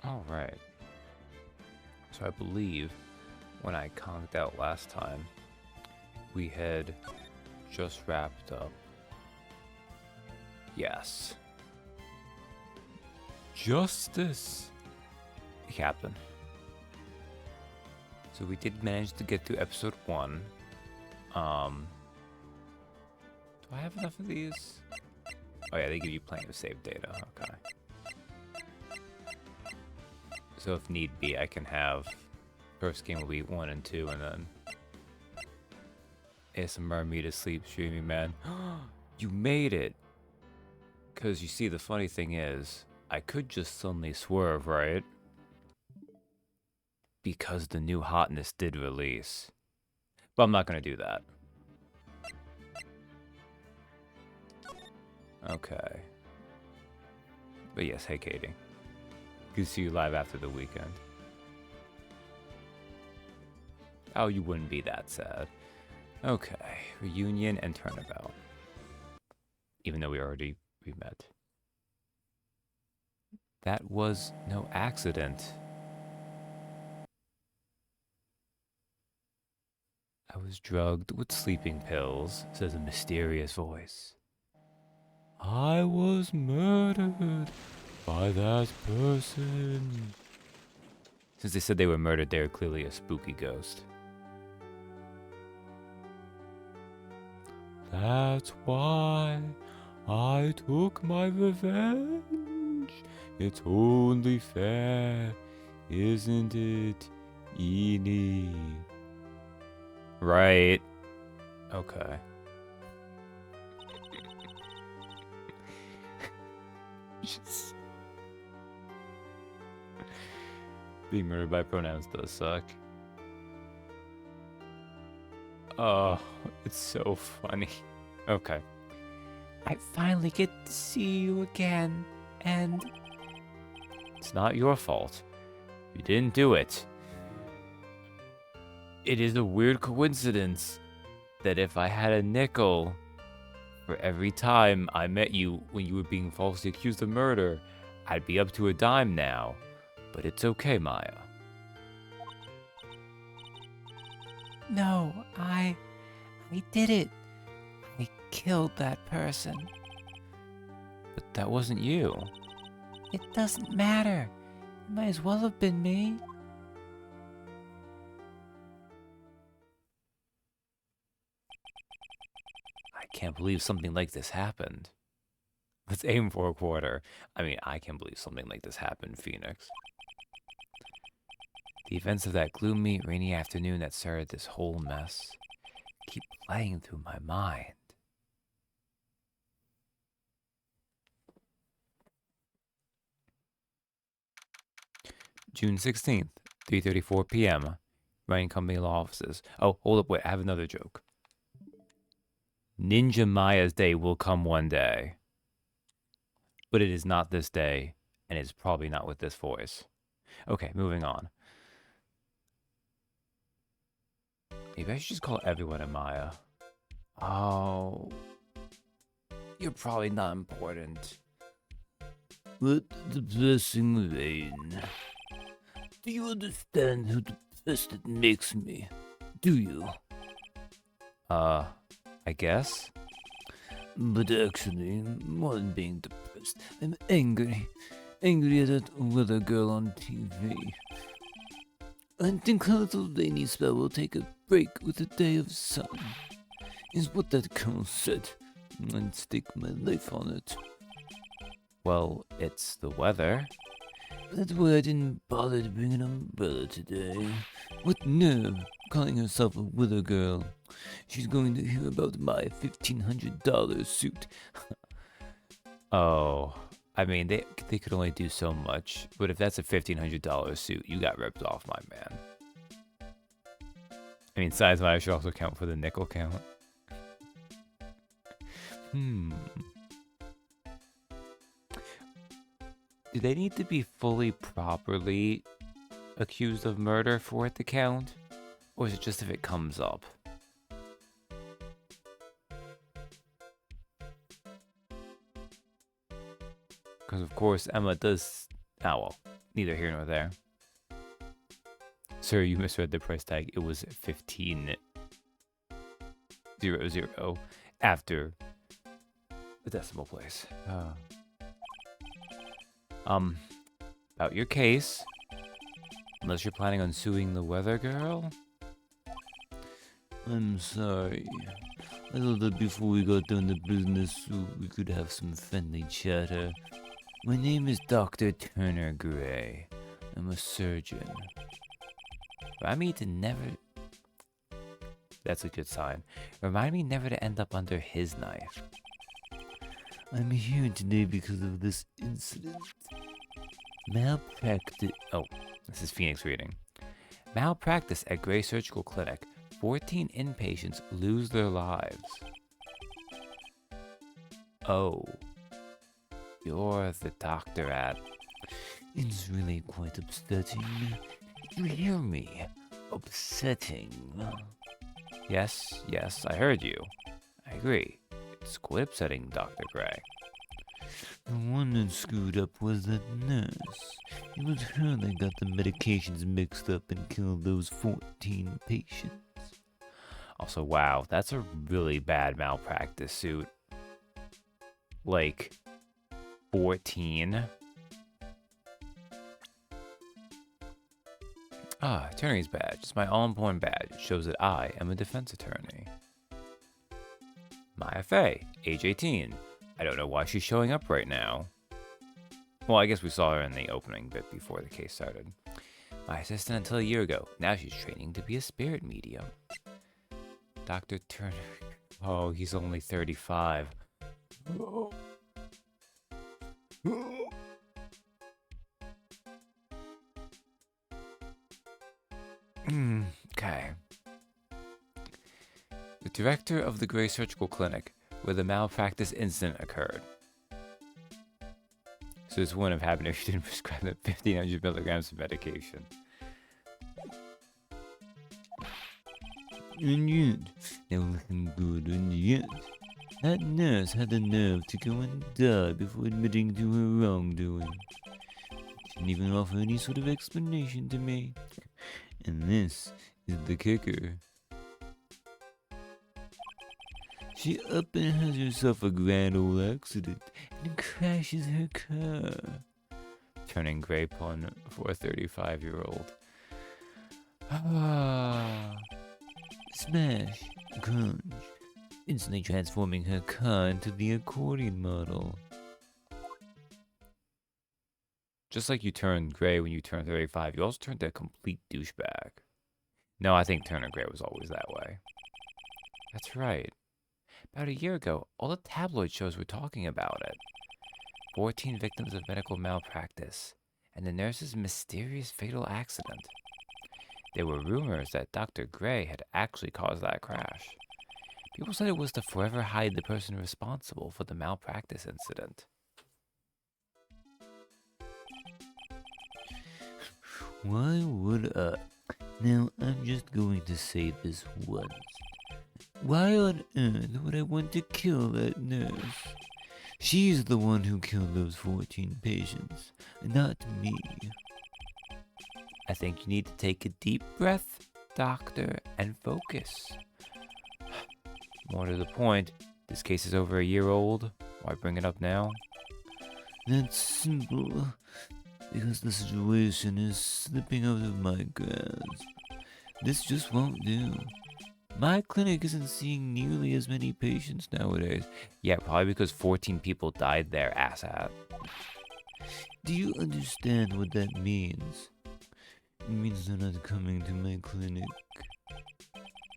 All right. So I believe when I conked out last time, we had just wrapped up. Yes. Justice, Captain. So we did manage to get to episode 1. Do I have enough of these? Oh yeah, they give you plenty of save data. Okay. So if need be, I can have first game will be 1 and 2, and then ASMR me to sleep streaming, man. You made it! Because you see, the funny thing is, I could just suddenly swerve, right? Because the new hotness did release. But I'm not going to do that. Okay. But yes, hey Katie. Good to see you live after the weekend. Oh, you wouldn't be that sad. Okay, reunion and turnabout. Even though we met. That was no accident. I was drugged with sleeping pills, says a mysterious voice. I was murdered by that person. Since they said they were murdered, they were clearly a spooky ghost. That's why I took my revenge. It's only fair, isn't it, Eni? Right. Okay. Just... Being murdered by pronouns does suck. Oh, it's so funny. Okay. I finally get to see you again, and... It's not your fault. You didn't do it. It is a weird coincidence that if I had a nickel for every time I met you when you were being falsely accused of murder, I'd be up to a dime now. But it's okay, Maya. No, I did it. I killed that person. But that wasn't you. It doesn't matter. It might as well have been me. I can't believe something like this happened. Let's aim for a quarter. I mean, I can't believe something like this happened, Phoenix. The events of that gloomy, rainy afternoon that started this whole mess keep playing through my mind. June 16th, 3:34 p.m. Wright Company Law Offices. Oh, hold up, wait, I have another joke. Ninja Maya's day will come one day. But it is not this day, and it's probably not with this voice. Okay, moving on. Maybe I should just call everyone a Maya. Oh, you're probably not important. Let the blessing rain. Do you understand who the best it makes me? Do you? I guess? But actually, more than being depressed, I'm angry. Angry at that weather girl on TV. I think her little rainy spell will take a break with a day of sun. Is what that girl said. I'd stake my life on it. Well, it's the weather. That's why I didn't bother to bring an umbrella today. What nerve, calling herself a weather girl. She's going to hear about my $1,500 suit. Oh, I mean, they could only do so much. But if that's a $1,500 suit, you got ripped off, my man. I mean, size-wise should also count for the nickel count. Do they need to be fully properly accused of murder for it to count? Or is it just if it comes up? Because of course Emma does... Oh well, Neither here nor there. Sir, you misread the price tag. It was 1500 after the decimal place. About your case. Unless you're planning on suing the weather girl? I'm sorry. I thought that before we got down to business, we could have some friendly chatter. My name is Dr. Turner Gray. I'm a surgeon. Remind me to never... That's a good sign. Remind me never to end up under his knife. I'm here today because of this incident. Malpractice... Oh, this is Phoenix reading. Malpractice at Gray Surgical Clinic. 14 inpatients lose their lives. Oh. You're the doctor at... It's really quite upsetting. You hear me? Upsetting. Yes, I heard you. I agree. It's quite upsetting, Dr. Gray. The one that screwed up was that nurse. It was her that got the medications mixed up and killed those 14 patients. Also, wow, that's a really bad malpractice suit. Like, 14? Ah, attorney's badge. It's my all-important badge. It shows that I am a defense attorney. Maya Fey, age 18. I don't know why she's showing up right now. Well, I guess we saw her in the opening bit before the case started. My assistant until a year ago. Now she's training to be a spirit medium. Dr. Turner. Oh, he's only 35. Okay. The director of the Gray Surgical Clinic, where the malpractice incident occurred. So this wouldn't have happened if you didn't prescribe them 1,500 milligrams of medication. And yet, they were looking good, and yet, that nurse had the nerve to go and die before admitting to her wrongdoing. Didn't even offer any sort of explanation to me. And this is the kicker. She up and has herself a grand old accident and crashes her car. Turning gray pun for a 35-year-old. Ah. Smash. Crunch. Instantly transforming her car into the accordion model. Just like you turn gray when you turn 35, you also turned a complete douchebag. No, I think Turner Gray was always that way. That's right. About a year ago, all the tabloid shows were talking about it. 14 victims of medical malpractice, and the nurse's mysterious fatal accident. There were rumors that Dr. Gray had actually caused that crash. People said it was to forever hide the person responsible for the malpractice incident. Why would I? Now, I'm just going to say this once. Why on earth would I want to kill that nurse? She's the one who killed those 14 patients, not me. I think you need to take a deep breath, doctor, and focus. More to the point, this case is over a year old. Why bring it up now? That's simple. Because the situation is slipping out of my grasp. This just won't do. My clinic isn't seeing nearly as many patients nowadays. Yeah, probably because 14 people died there, asshat. Do you understand what that means? It means they're not coming to my clinic.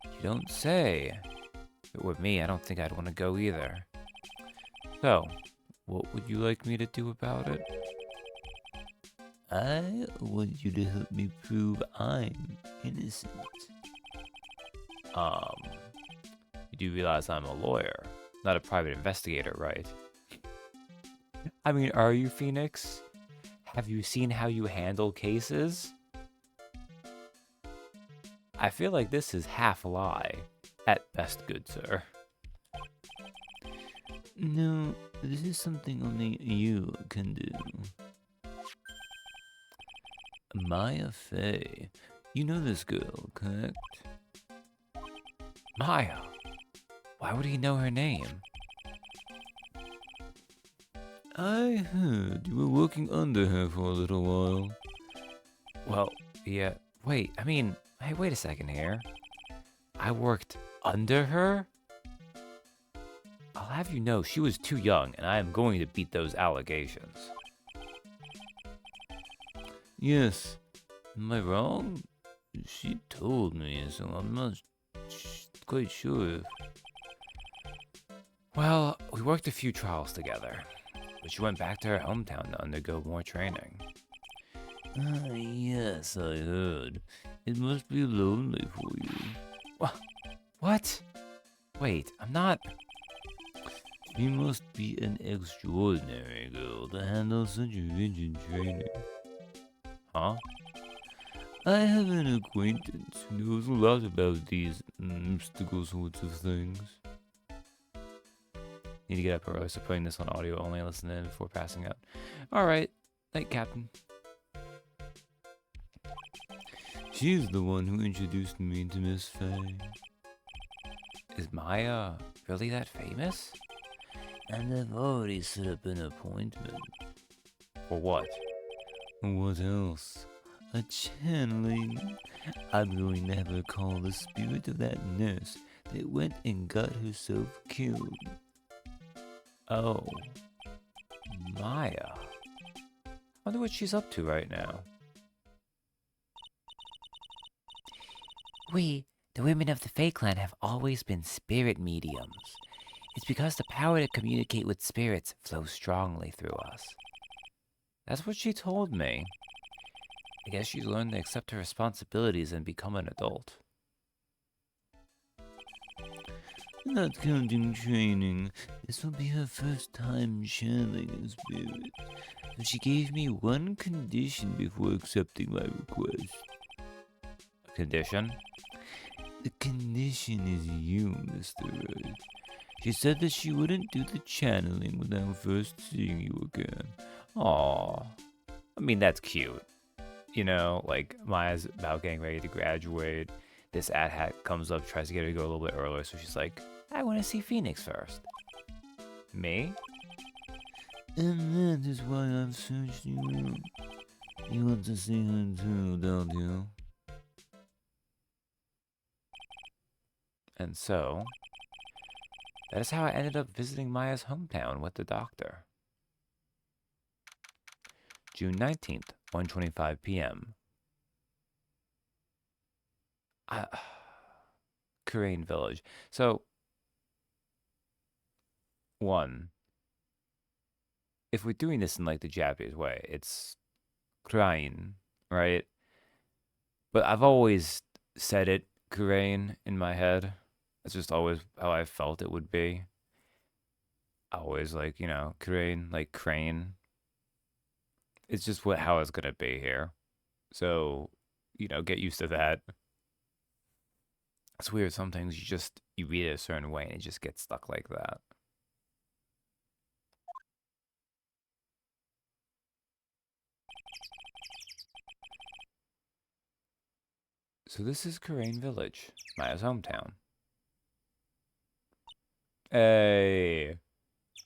You don't say. If it were me, I don't think I'd want to go either. So, what would you like me to do about it? I want you to help me prove I'm innocent. You do realize I'm a lawyer, not a private investigator, right? I mean, are you, Phoenix? Have you seen how you handle cases? I feel like this is half a lie. At best, good sir. No, this is something only you can do. Maya Fey. You know this girl, correct? Maya? Why would he know her name? I heard you were working under her for a little while. Well, yeah. Wait, hey, wait a second here. I worked under her? I'll have you know she was too young, and I am going to beat those allegations. Yes. Am I wrong? She told me, so I'm not quite sure. Well, we worked a few trials together, but she went back to her hometown to undergo more training. Ah, yes, I heard. It must be lonely for you. What? Wait, I'm not... She must be an extraordinary girl to handle such rigid training. Huh? I have an acquaintance who knows a lot about these mystical sorts of things. Need to get up early, so putting this on audio only and listen in before passing out. Alright. Night, Captain. She's the one who introduced me to Miss Fey. Is Maya really that famous? And I've already set up an appointment. For what? What else? A channeling. I'm going to have her call the spirit of that nurse that went and got herself killed. Oh. Maya. Wonder what she's up to right now. We, the women of the Fae Clan, have always been spirit mediums. It's because the power to communicate with spirits flows strongly through us. That's what she told me. I guess she's learned to accept her responsibilities and become an adult. Not counting training, this will be her first time channeling a spirit. But she gave me one condition before accepting my request. A condition? The condition is you, Mr. Wright. She said that she wouldn't do the channeling without first seeing you again. Aw. That's cute. You know, like, Maya's about getting ready to graduate. This hat comes up, tries to get her to go a little bit earlier, so she's like, I want to see Phoenix first. Me? And that is why I've searched you out. You want to see her too, don't you? And so, that is how I ended up visiting Maya's hometown with the doctor. June 19th, 1:25 p.m. Korean village. So, 1. If we're doing this in like the Japanese way, it's Korean, right? But I've always said it Korean in my head. It's just always how I felt it would be. Always like, Korean, like crane. It's just how it's gonna be here. So, get used to that. It's weird. Some things you read it a certain way and it just gets stuck like that. So this is Korean Village, Maya's hometown. Hey,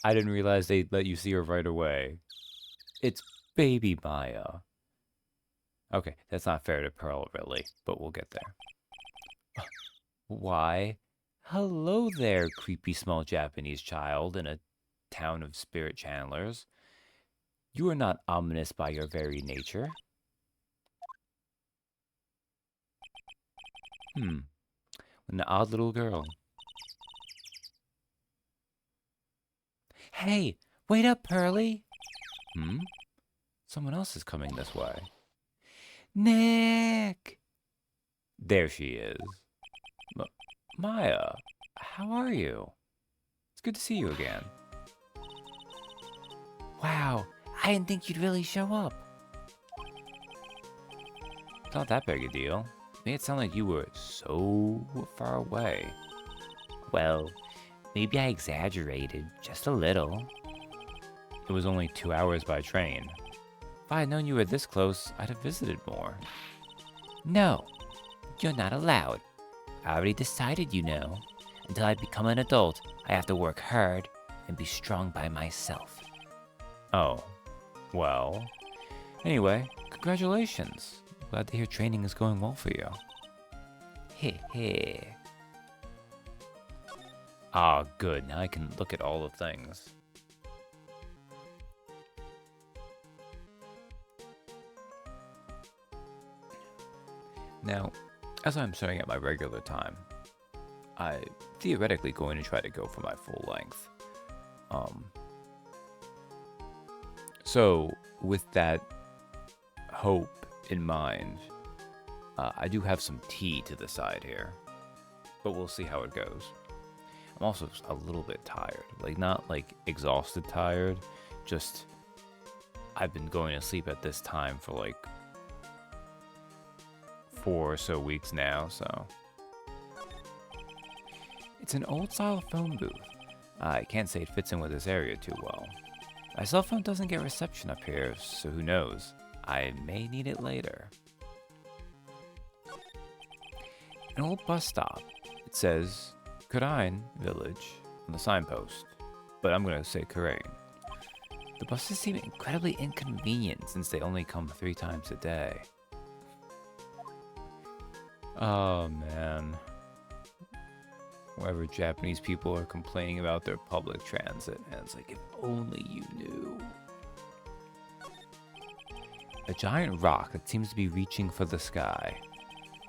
I didn't realize they'd let you see her right away. It's baby Maya. Okay, that's not fair to Pearl, really, but we'll get there. Why? Hello there, creepy small Japanese child in a town of spirit channelers. You are not ominous by your very nature. An odd little girl. Hey, wait up, Pearly! Someone else is coming this way. Nick! There she is. Maya, how are you? It's good to see you again. Wow, I didn't think you'd really show up. It's not that big a deal. Made it sound like you were so far away. Well, maybe I exaggerated just a little. It was only 2 hours by train. If I had known you were this close, I'd have visited more. No, you're not allowed. I already decided, you know. Until I become an adult, I have to work hard and be strong by myself. Oh, well. Anyway, congratulations. Glad to hear training is going well for you. Heh heh. Ah, good. Now I can look at all the things. Now, as I'm staring at my regular time, I theoretically going to try to go for my full length. So with that hope in mind, I do have some tea to the side here, but we'll see how it goes. I'm also a little bit tired, like not like exhausted tired, just I've been going to sleep at this time for like 4 or so weeks now, so. It's an old style phone booth. I can't say it fits in with this area too well. My cell phone doesn't get reception up here, so who knows? I may need it later. An old bus stop. It says Kurain Village on the signpost, but I'm gonna say Kurain. The buses seem incredibly inconvenient since they only come 3 times a day. Oh man. Wherever Japanese people are complaining about their public transit, and it's like, if only you knew. A giant rock that seems to be reaching for the sky.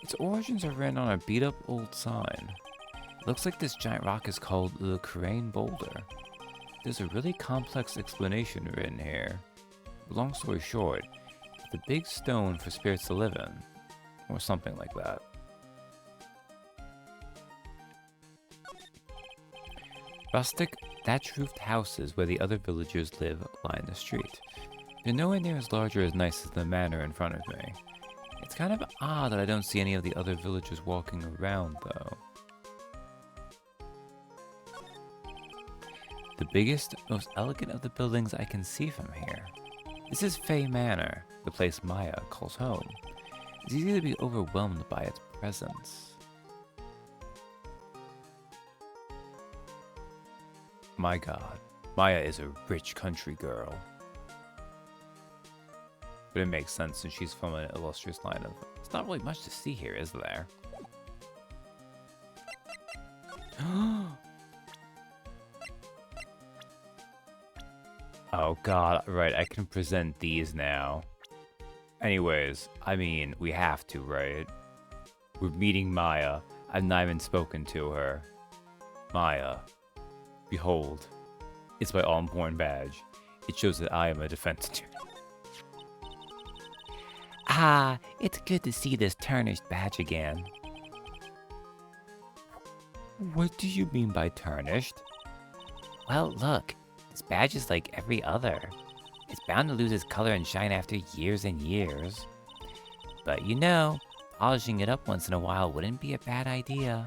Its origins are written on a beat-up old sign. It looks like this giant rock is called the Crane Boulder. There's a really complex explanation written here. Long story short, it's the big stone for spirits to live in, or something like that. Rustic, thatch-roofed houses where the other villagers live line the street. They're nowhere near as large or as nice as the manor in front of me. It's kind of odd that I don't see any of the other villagers walking around, though. The biggest, most elegant of the buildings I can see from here. This is Fey Manor, the place Maya calls home. It's easy to be overwhelmed by its presence. My god, Maya is a rich country girl. But it makes sense since she's from an illustrious line of... There's not really much to see here, is there? Oh god, right, I can present these now. Anyways, I mean, we have to, right? We're meeting Maya. I've not even spoken to her. Maya. Behold, it's my all-important badge. It shows that I am a defense attorney. Ah, it's good to see this tarnished badge again. What do you mean by tarnished? Well, look, this badge is like every other. It's bound to lose its color and shine after years and years. But you know, polishing it up once in a while wouldn't be a bad idea.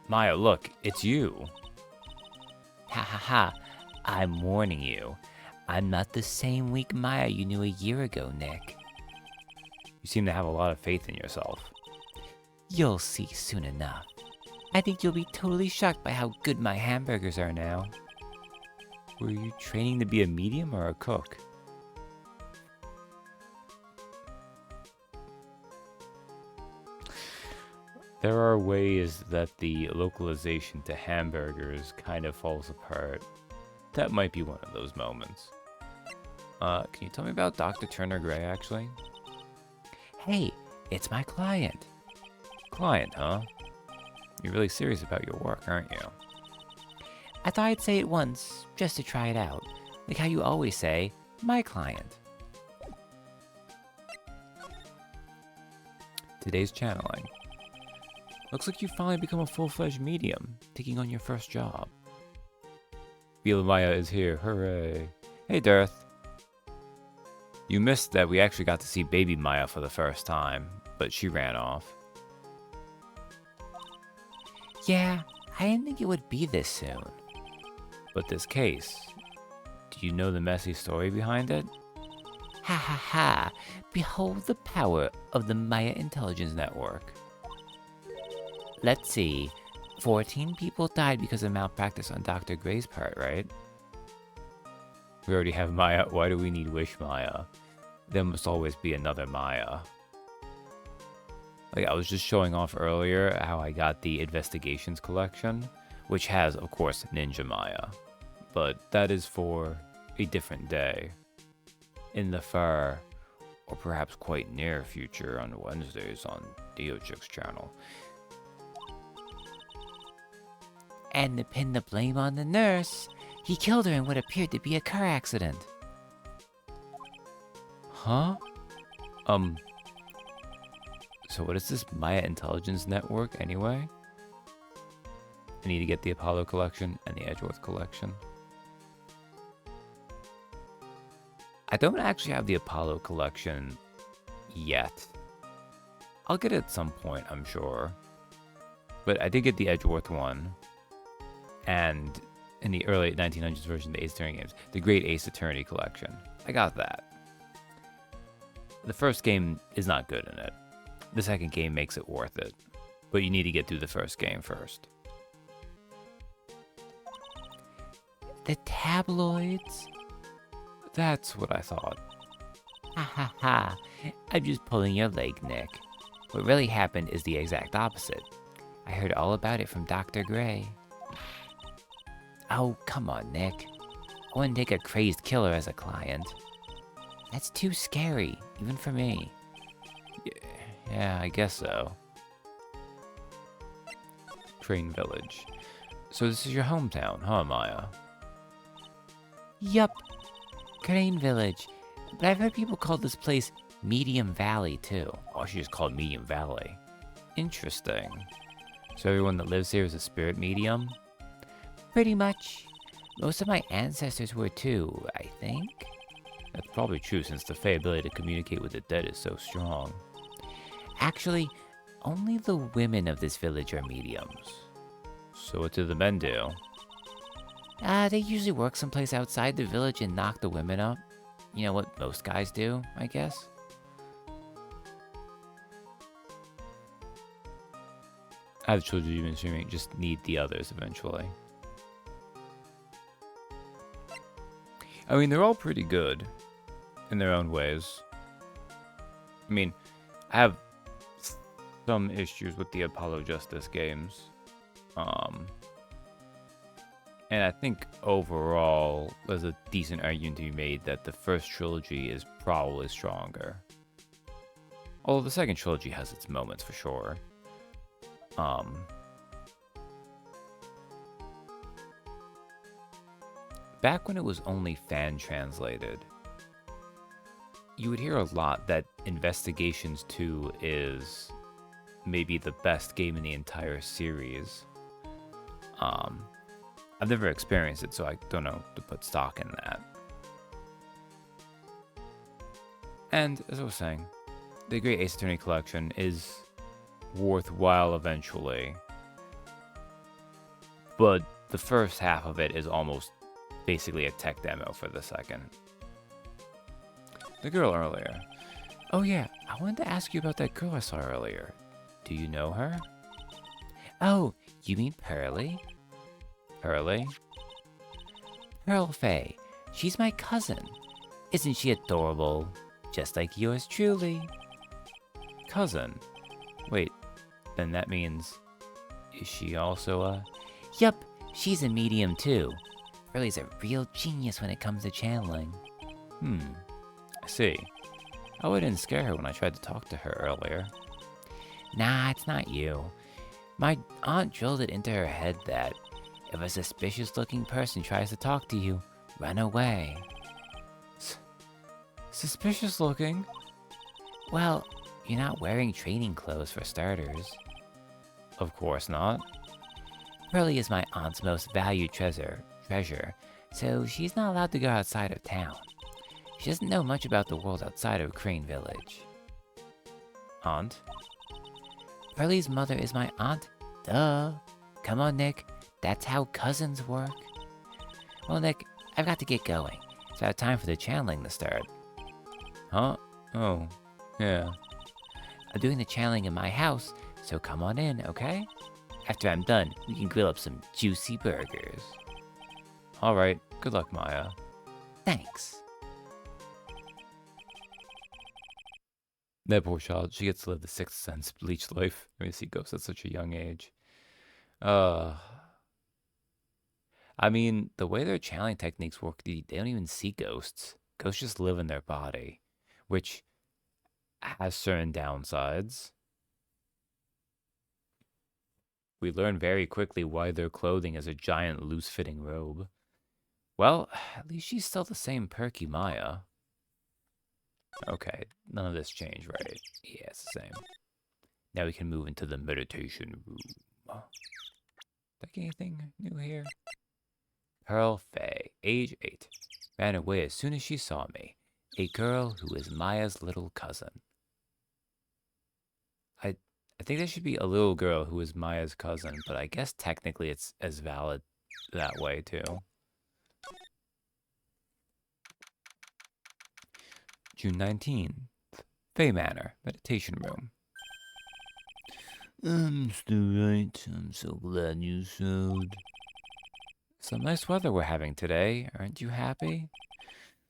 Maya, look, it's you. Ha ha ha, I'm warning you. I'm not the same weak Maya you knew a year ago, Nick. You seem to have a lot of faith in yourself. You'll see soon enough. I think you'll be totally shocked by how good my hamburgers are now. Were you training to be a medium or a cook? There are ways that the localization to hamburgers kind of falls apart. That might be one of those moments. Can you tell me about Dr. Turner Gray, actually? Hey, it's my client. Client, huh? You're really serious about your work, aren't you? I thought I'd say it once, just to try it out. Like how you always say, my client. Today's channeling. Looks like you've finally become a full-fledged medium, taking on your first job. Vila Maya is here, hooray. Hey, Darth. You missed that we actually got to see baby Maya for the first time, but she ran off. Yeah, I didn't think it would be this soon. But this case, Do you know the messy story behind it? Ha ha ha! Behold the power of the Maya Intelligence Network. Let's see. 14 people died because of malpractice on Dr. Gray's part, right? We already have Maya. Why do we need Wish Maya? There must always be another Maya. Like, I was just showing off earlier how I got the Investigations collection, which has, of course, Ninja Maya. But that is for a different day. In the far, or perhaps quite near future on Wednesdays on DioChick's channel. And to pin the blame on the nurse, he killed her in what appeared to be a car accident. Huh? So what is this Maya Intelligence Network anyway? I need to get the Apollo collection and the Edgeworth collection. I don't actually have the Apollo collection yet. I'll get it at some point, I'm sure. But I did get the Edgeworth one. And in the early 1900s version of the Ace Attorney games, the Great Ace Attorney collection. I got that. The first game is not good in it. The second game makes it worth it. But you need to get through the first game first. The tabloids? That's what I thought. Ha ha ha. I'm just pulling your leg, Nick. What really happened is the exact opposite. I heard all about it from Dr. Gray. Oh, come on, Nick. I wouldn't take a crazed killer as a client. That's too scary, even for me. Yeah, I guess so. Crane Village. So this is your hometown, huh, Maya? Yup. Crane Village. But I've heard people call this place Medium Valley, too. Oh, she just called Medium Valley. Interesting. So everyone that lives here is a spirit medium? Pretty much. Most of my ancestors were too, I think. That's probably true since the Fae ability to communicate with the dead is so strong. Actually, only the women of this village are mediums. So what do the men do? They usually work someplace outside the village and knock the women up. You know what most guys do, I guess? I have the Trilogy you've been streaming, just need the others eventually. I mean, they're all pretty good in their own ways. I mean, I have some issues with the Apollo Justice games. And I think overall, there's a decent argument to be made that the first trilogy is probably stronger. Although the second trilogy has its moments for sure. Back when it was only fan translated, you would hear a lot that Investigations 2 is maybe the best game in the entire series. I've never experienced it, so I don't know to put stock in that. And as I was saying, the Great Ace Attorney collection is worthwhile eventually. But the first half of it is almost basically a tech demo for the second. The girl earlier. Oh yeah, I wanted to ask you about that girl I saw earlier. Do you know her? Oh, you mean Pearly? Pearly? Pearl Faye. She's my cousin. Isn't she adorable? Just like yours truly. Cousin? Wait, then that means... Is she also a... Yup, she's a medium too. Pearly's a real genius when it comes to channeling. I see. I didn't scare her when I tried to talk to her earlier. Nah, it's not you. My aunt drilled it into her head that if a suspicious-looking person tries to talk to you, run away. Suspicious-looking? Well, you're not wearing training clothes for starters. Of course not. Pearly is my aunt's most valued treasure, so she's not allowed to go outside of town. She doesn't know much about the world outside of Crane Village. Aunt? Pearly's mother is my aunt? Duh. Come on, Nick. That's how cousins work. Well, Nick, I've got to get going. It's about time for the channeling to start. Huh? Oh, yeah. I'm doing the channeling in my house, so come on in, okay? After I'm done, we can grill up some juicy burgers. Alright, good luck, Maya. Thanks. That poor child, she gets to live the Sixth Sense bleached life. I mean, see ghosts at such a young age. I mean, the way their channeling techniques work, they don't even see ghosts. Ghosts just live in their body, which has certain downsides. We learn very quickly why their clothing is a giant loose-fitting robe. Well, at least she's still the same perky Maya. Okay, none of this changed, right? Yeah, it's the same. Now we can move into the meditation room. Like anything new here? Pearl Fay, age 8. Ran away as soon as she saw me. A girl who is Maya's little cousin. I think there should be a little girl who is Maya's cousin, but I guess technically it's as valid that way too. June 19th. Fay Manor, meditation room. Mr. Wright, I'm so glad you showed. Some nice weather we're having today. Aren't you happy?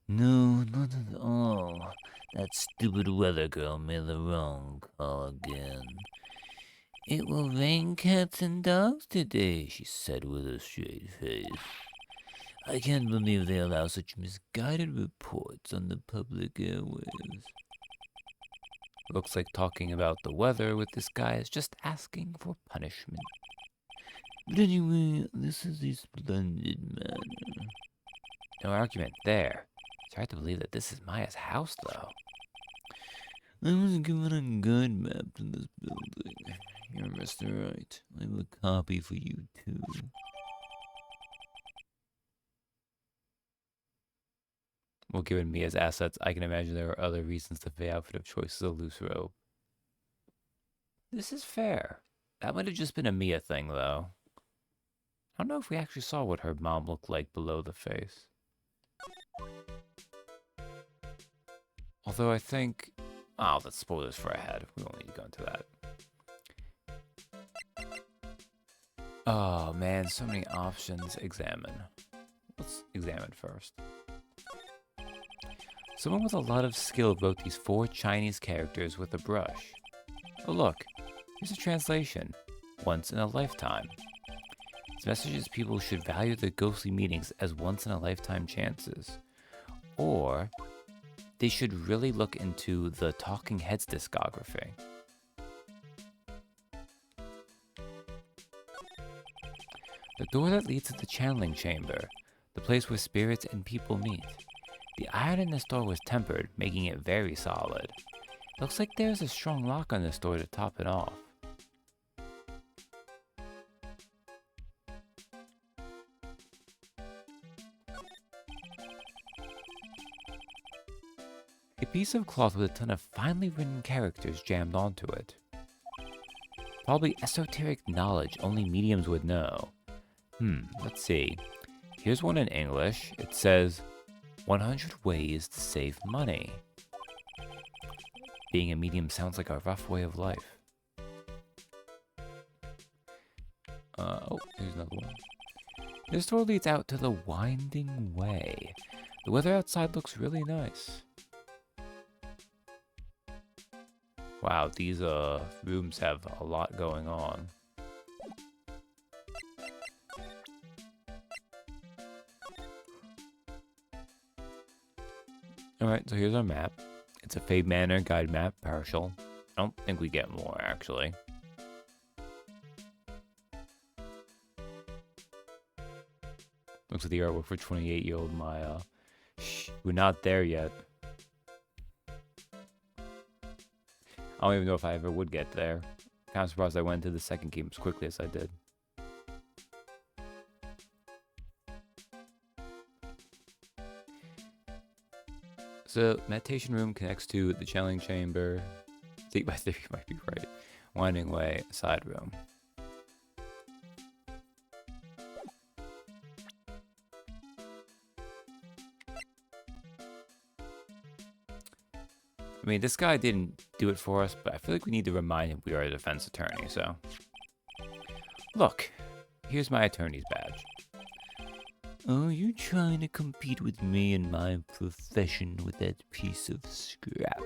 No, not at all. That stupid weather girl made the wrong call again. It will rain cats and dogs today, she said with a straight face. I can't believe they allow such misguided reports on the public airwaves. Looks like talking about the weather with this guy is just asking for punishment. But anyway, this is a splendid manor. No argument there. It's hard to believe that this is Maya's house, though. I was given a guide map to this building. Here, Mr. Wright. I have a copy for you, too. Well, given Mia's assets, I can imagine there are other reasons the Fey outfit of choice is a loose robe. This is fair. That might have just been a Mia thing, though. I don't know if we actually saw what her mom looked like below the face. Although I think... Oh, that's spoilers for ahead. We won't need to go into that. Oh, man, so many options. Examine. Let's examine first. Someone with a lot of skill wrote these 4 Chinese characters with a brush. Oh, look. Here's a translation. Once in a lifetime. Its message is people should value the ghostly meetings as once-in-a-lifetime chances. Or, they should really look into the Talking Heads discography. The door that leads to the channeling chamber, the place where spirits and people meet. The iron in this door was tempered, making it very solid. Looks like there's a strong lock on this door to top it off. A piece of cloth with a ton of finely written characters jammed onto it. Probably esoteric knowledge only mediums would know. Let's see. Here's one in English. It says, 100 ways to save money. Being a medium sounds like a rough way of life. Oh, here's another one. This door leads out to the Winding Way. The weather outside looks really nice. Wow, these rooms have a lot going on. Alright, so here's our map. It's a Fey Manor guide map, partial. I don't think we get more, actually. Looks like the artwork for 28-year-old Maya. Shh, we're not there yet. I don't even know if I ever would get there. Kind of surprised I went into the second game as quickly as I did. So, meditation room connects to the channeling chamber. I think my theory might be right. Winding Way, side room. I mean, this guy didn't do it for us, but I feel like we need to remind him we are a defense attorney, so. Look, here's my attorney's badge. Oh, you trying to compete with me in my profession with that piece of scrap?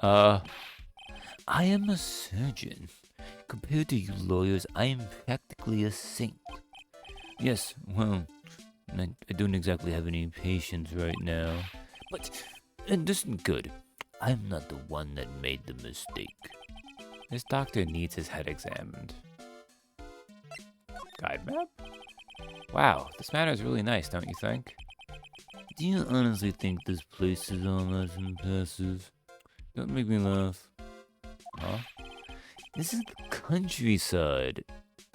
I am a surgeon. Compared to you lawyers, I am practically a saint. Yes, well, I don't exactly have any patience right now. But this is good. I'm not the one that made the mistake. This doctor needs his head examined. Guide map? Wow, this manor is really nice, don't you think? Do you honestly think this place is all that impressive? Don't make me laugh. Huh? This is the countryside.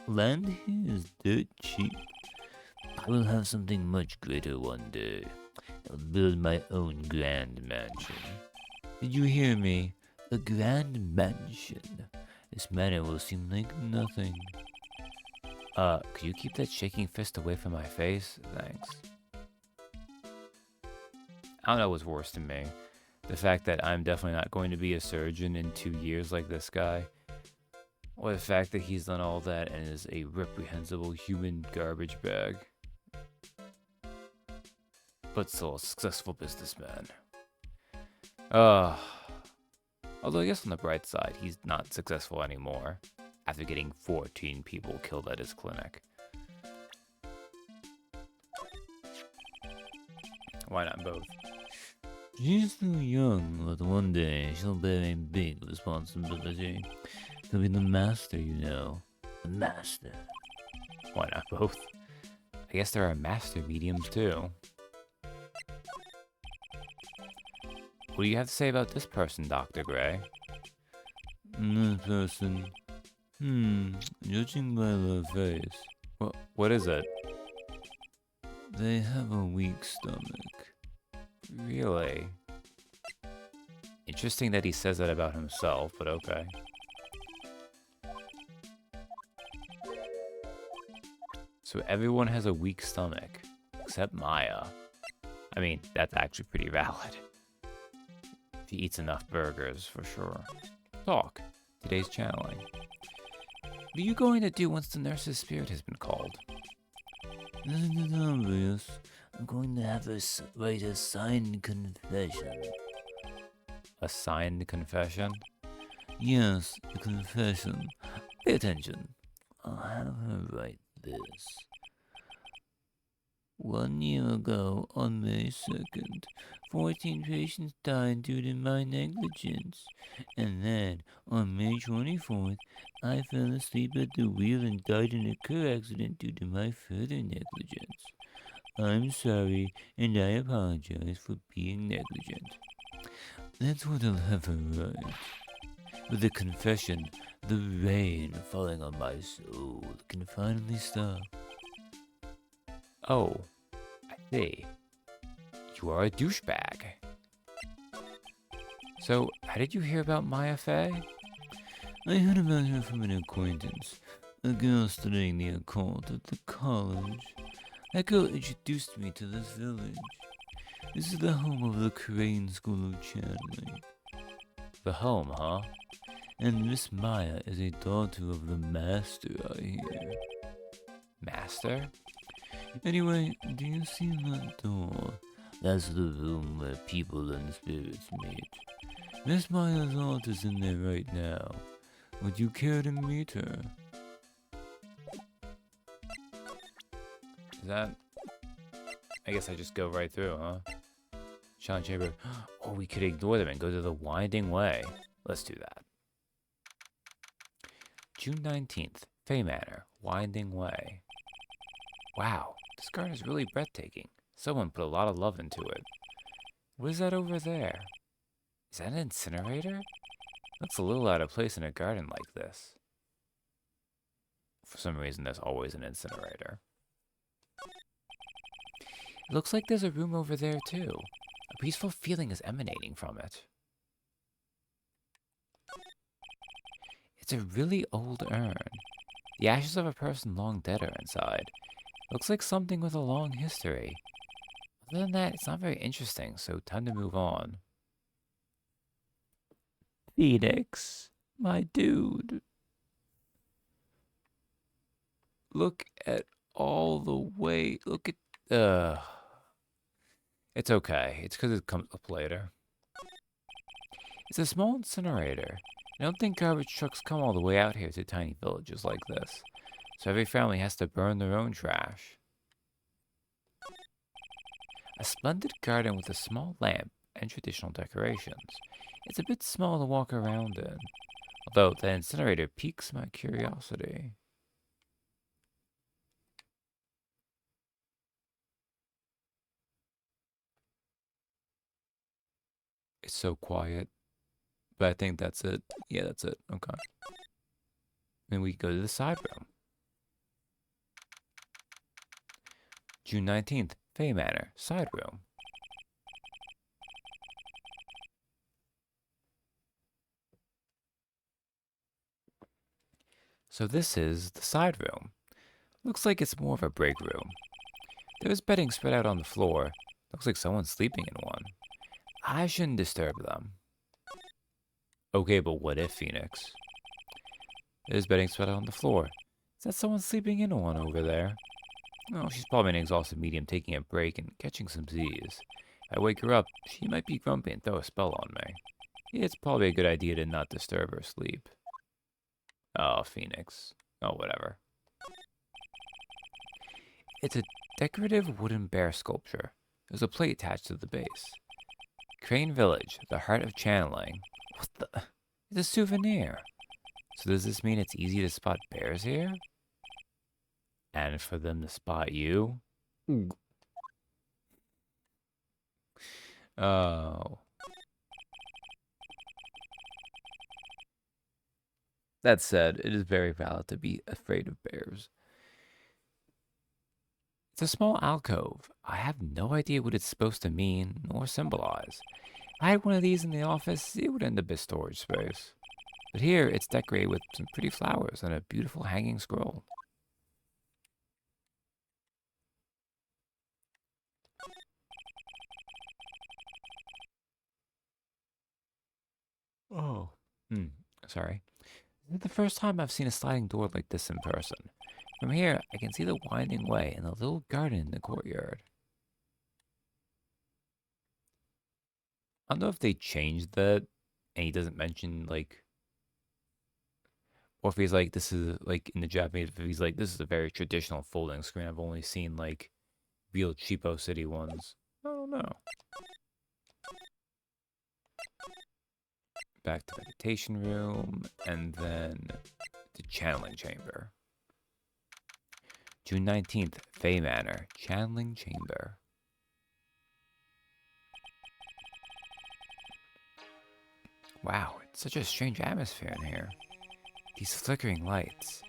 Land here is dirt cheap. I will have something much greater one day. I'll build my own grand mansion. Did you hear me? A grand mansion. This manor will seem like nothing. Could you keep that shaking fist away from my face? Thanks. I don't know what's worse to me. The fact that I'm definitely not going to be a surgeon in 2 years like this guy. Or the fact that he's done all that and is a reprehensible human garbage bag. But still a successful businessman. Although I guess on the bright side, he's not successful anymore. After getting 14 people killed at his clinic. Why not both? She's still young, but one day she'll bear a big responsibility. She'll be the master, you know. The master. Why not both? I guess there are master mediums too. What do you have to say about this person, Dr. Gray? This person. Judging by their face. What is it? They have a weak stomach. Really? Interesting that he says that about himself, but okay. So everyone has a weak stomach, except Maya. I mean, that's actually pretty valid. She eats enough burgers, for sure. Talk. Today's channeling. What are you going to do once the nurse's spirit has been called? Isn't it obvious? I'm going to have her write a signed confession. A signed confession? Yes, a confession. Pay attention. I'll have her write this. 1 year ago, on May 2nd, 14 patients died due to my negligence. And then, on May 24th, I fell asleep at the wheel and died in a car accident due to my further negligence. I'm sorry, and I apologize for being negligent. That's what I'll have her write. With the confession, the rain falling on my soul can finally stop. Oh, I see. You are a douchebag. So, how did you hear about Maya Fey? I heard about her from an acquaintance, a girl studying the occult at the college. That girl introduced me to this village. This is the home of the Crane School of Channeling. The home, huh? And Miss Maya is a daughter of the Master, I hear. Master? Anyway, do you see that door? That's the room where people and spirits meet. Miss Maya's aunt is in there right now. Would you care to meet her? Is that... I guess I just go right through, huh? Sean Chamber. Oh, we could ignore them and go to the Winding Way. Let's do that. June 19th, Fay Manor, Winding Way. Wow, this garden is really breathtaking. Someone put a lot of love into it. What is that over there? Is that an incinerator? Looks a little out of place in a garden like this. For some reason, there's always an incinerator. It looks like there's a room over there, too. A peaceful feeling is emanating from it. It's a really old urn. The ashes of a person long dead are inside. Looks like something with a long history. Other than that, it's not very interesting, so time to move on. Phoenix, my dude. Look at all the way. Look at. It's okay. It's because it comes up later. It's a small incinerator. I don't think garbage trucks come all the way out here to tiny villages like this. So every family has to burn their own trash. A splendid garden with a small lamp and traditional decorations. It's a bit small to walk around in, although the incinerator piques my curiosity. It's so quiet, but I think that's it. Yeah, that's it. Okay. Then we go to the side room. June 19th, Fay Manor, side room. So this is the side room. Looks like it's more of a break room. There's bedding spread out on the floor. Looks like someone's sleeping in one. I shouldn't disturb them. Okay, but what if, Phoenix? There's bedding spread out on the floor. Is that someone sleeping in one over there? Oh, she's probably an exhausted medium taking a break and catching some Z's. I wake her up, she might be grumpy and throw a spell on me. It's probably a good idea to not disturb her sleep. Oh, Phoenix. Oh, whatever. It's a decorative wooden bear sculpture. There's a plate attached to the base. Crane Village, the heart of channeling. What the? It's a souvenir. So does this mean it's easy to spot bears here? And for them to spot you? Oh. That said, it is very valid to be afraid of bears. It's a small alcove. I have no idea what it's supposed to mean or symbolize. If I had one of these in the office, it would end up as storage space. But here, it's decorated with some pretty flowers and a beautiful hanging scroll. Oh. Sorry. This is the first time I've seen a sliding door like this in person. From here, I can see the winding way and the little garden in the courtyard. I don't know if they changed that and he doesn't mention, like, or if he's like, this is, like, in the Japanese, if he's like, this is a very traditional folding screen. I've only seen, like, real cheapo city ones. I don't know. Back to meditation room, and then the channeling chamber. June 19th, Fay Manor, channeling chamber. Wow, it's such a strange atmosphere in here. These flickering lights.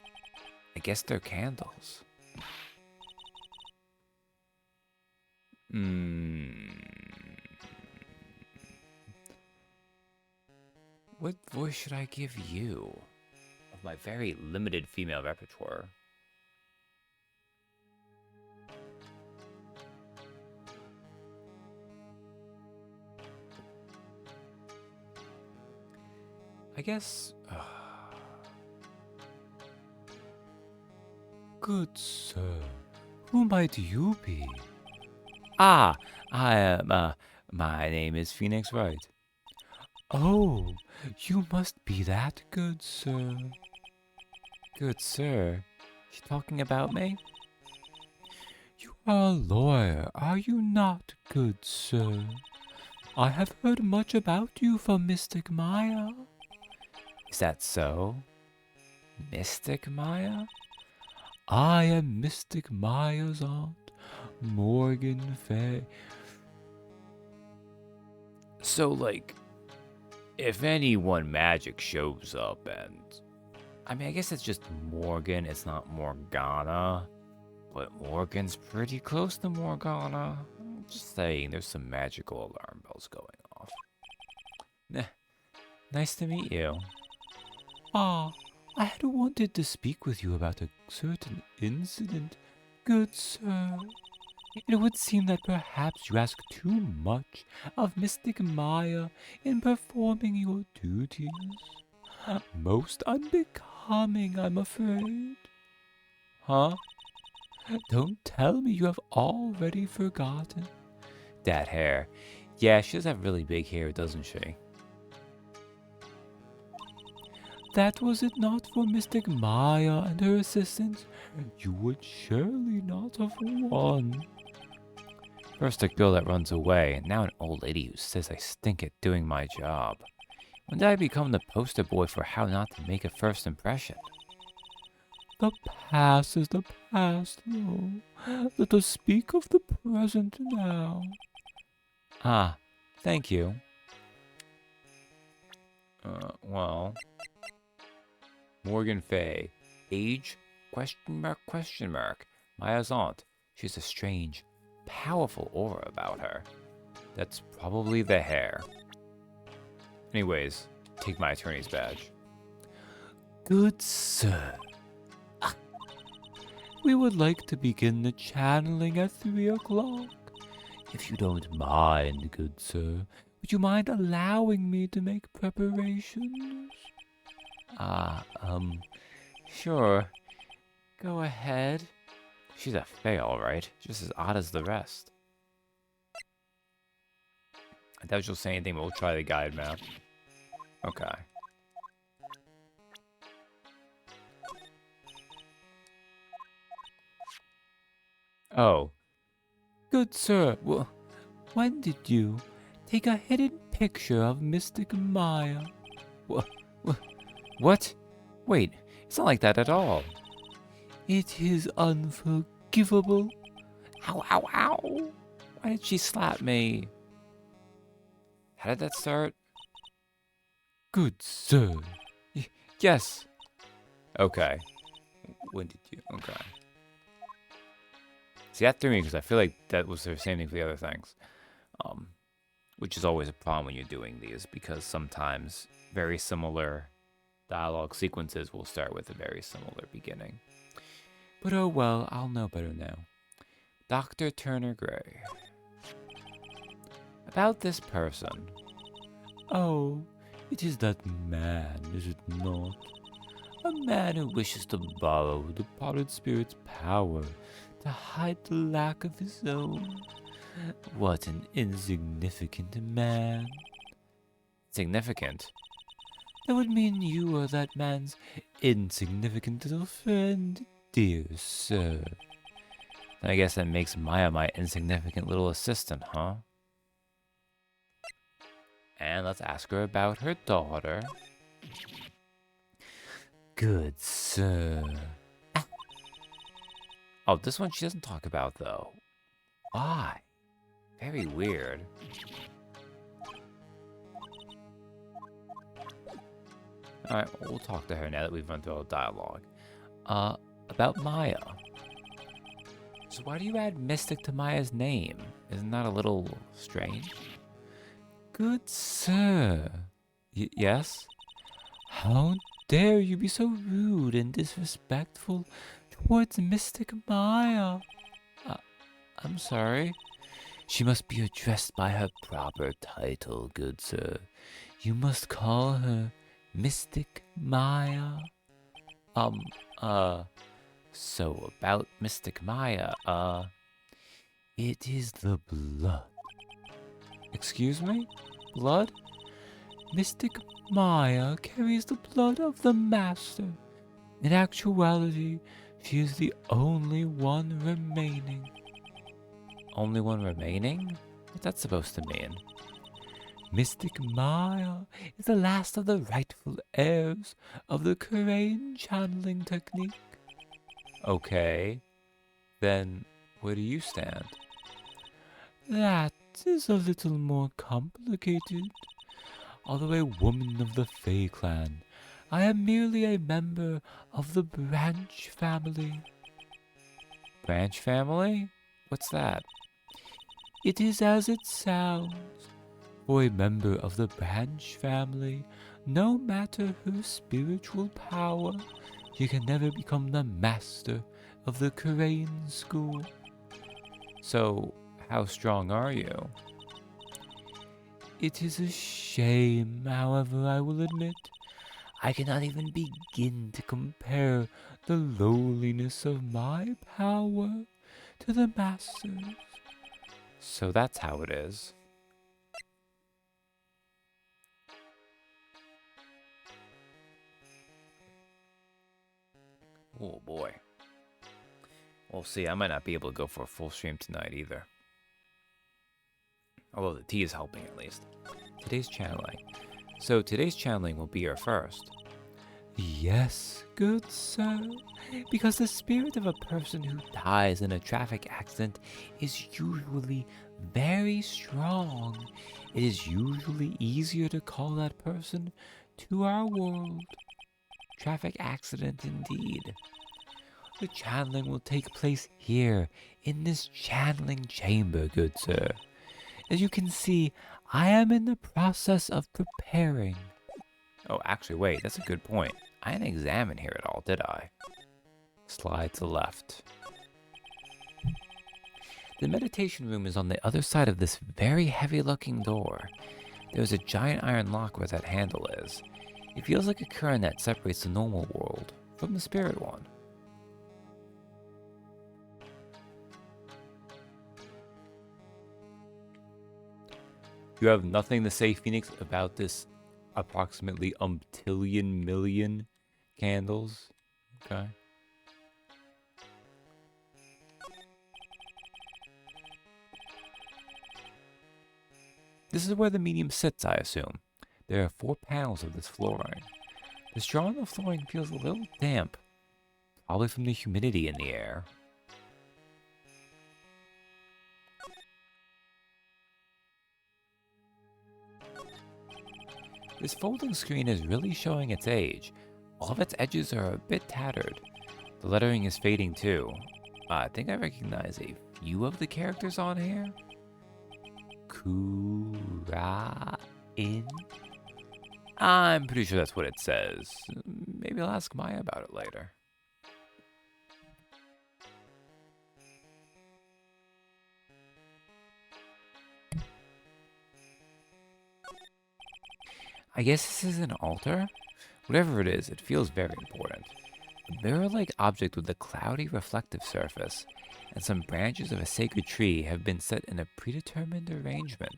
I guess they're candles. What voice should I give you? Of my very limited female repertoire. I guess... Good sir, who might you be? Ah, I am, my name is Phoenix Wright. Oh, you must be that good sir. Good sir? She talking about me? You are a lawyer, are you not, good sir? I have heard much about you from Mystic Maya. Is that so? Mystic Maya? I am Mystic Maya's aunt, Morgan Fay. So, like, if anyone magic shows up and... I mean, I guess it's just Morgan, it's not Morgana. But Morgan's pretty close to Morgana. I'm just saying, there's some magical alarm bells going off. Nice to meet you. Ah, I had wanted to speak with you about a certain incident, good sir. It would seem that perhaps you ask too much of Mystic Maya in performing your duties. Most unbecoming, I'm afraid. Huh? Don't tell me you have already forgotten. That hair. Yeah, she does have really big hair, doesn't she? That was it not for Mystic Maya and her assistants, you would surely not have won. First a girl that runs away, and now an old lady who says I stink at doing my job. When did I become the poster boy for how not to make a first impression? The past is the past, though. Let us speak of the present now. Ah, thank you. Well... Morgan Fay. Age? Question mark, question mark. Maya's aunt. She has a strange, powerful aura about her. That's probably the hair. Anyways, take my attorney's badge. Good sir. We would like to begin the channeling at 3 o'clock. If you don't mind, good sir, would you mind allowing me to make preparations? Sure. Go ahead. She's a fae, all right. Just as odd as the rest. I doubt she'll say anything, but we'll try the guide map. Okay. Oh. Good sir, when did you take a hidden picture of Mystic Maya? What? Wait, it's not like that at all. It is unforgivable. Ow, ow, ow. Why did she slap me? How did that start? Good sir. Yes. Okay. When did you? Okay. See, that threw me because I feel like that was the same thing for the other things. Which is always a problem when you're doing these, because sometimes very similar dialogue sequences will start with a very similar beginning. But oh well, I'll know better now. Dr. Turner Gray. About this person. Oh, it is that man, is it not? A man who wishes to borrow the departed spirit's power to hide the lack of his own. What an insignificant man. Significant? That would mean you are that man's insignificant little friend, dear sir. Then I guess that makes Maya my insignificant little assistant, huh? And let's ask her about her daughter. Good sir. Oh, this one she doesn't talk about, though. Why? Very weird. Alright, we'll talk to her now that we've run through all the dialogue. About Maya. So why do you add Mystic to Maya's name? Isn't that a little strange? Good sir. Yes? How dare you be so rude and disrespectful towards Mystic Maya? I'm sorry. She must be addressed by her proper title, good sir. You must call her Mystic Maya. So about Mystic Maya, it is the blood. Excuse me? Blood? Mystic Maya carries the blood of the Master. In actuality, she is the only one remaining. Only one remaining? What's that supposed to mean? Mystic Maya is the last of the rightful heirs of the Crane channeling technique. Okay, then where do you stand? That is a little more complicated. Although a woman of the Fae clan, I am merely a member of the Branch family. Branch family? What's that? It is as it sounds. For a member of the Branch family, no matter her spiritual power, she can never become the master of the Crane school. So, how strong are you? It is a shame, however, I will admit. I cannot even begin to compare the lowliness of my power to the master's. So that's how it is. Oh boy. We'll see, I might not be able to go for a full stream tonight either. Although the tea is helping at least. Today's channeling. So today's channeling will be our first. Yes, good sir. Because the spirit of a person who dies in a traffic accident is usually very strong. It is usually easier to call that person to our world. Traffic accident indeed. The channeling will take place here, in this channeling chamber, good sir. As you can see, I am in the process of preparing. Oh, actually, wait, that's a good point. I didn't examine here at all, did I? Slide to the left. The meditation room is on the other side of this very heavy-looking door. There's a giant iron lock where that handle is. It feels like a current that separates the normal world from the spirit one. You have nothing to say, Phoenix, about this approximately umptillion million candles? Okay. This is where the medium sits, I assume. There are 4 panels of this flooring. The straw on the flooring feels a little damp, probably from the humidity in the air. This folding screen is really showing its age. All of its edges are a bit tattered. The lettering is fading too. I think I recognize a few of the characters on here. Kurain? I'm pretty sure that's what it says. Maybe I'll ask Maya about it later. I guess this is an altar? Whatever it is, it feels very important. A mirror-like object with a cloudy reflective surface, and some branches of a sacred tree have been set in a predetermined arrangement.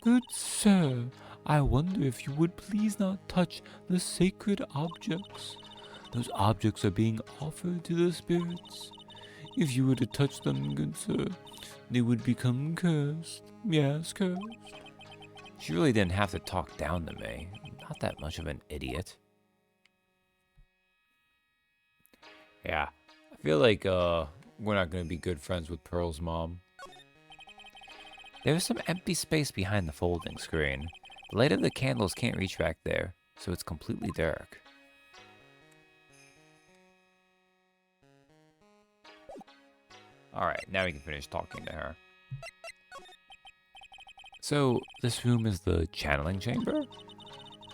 Good sir, I wonder if you would please not touch the sacred objects. Those objects are being offered to the spirits. If you were to touch them, good sir, they would become cursed. Yes, cursed. She really didn't have to talk down to me. I'm not that much of an idiot. Yeah, I feel like we're not going to be good friends with Pearl's mom. There's some empty space behind the folding screen. The light of the candles can't reach back there, so it's completely dark. Alright, now we can finish talking to her. So, this room is the channeling chamber?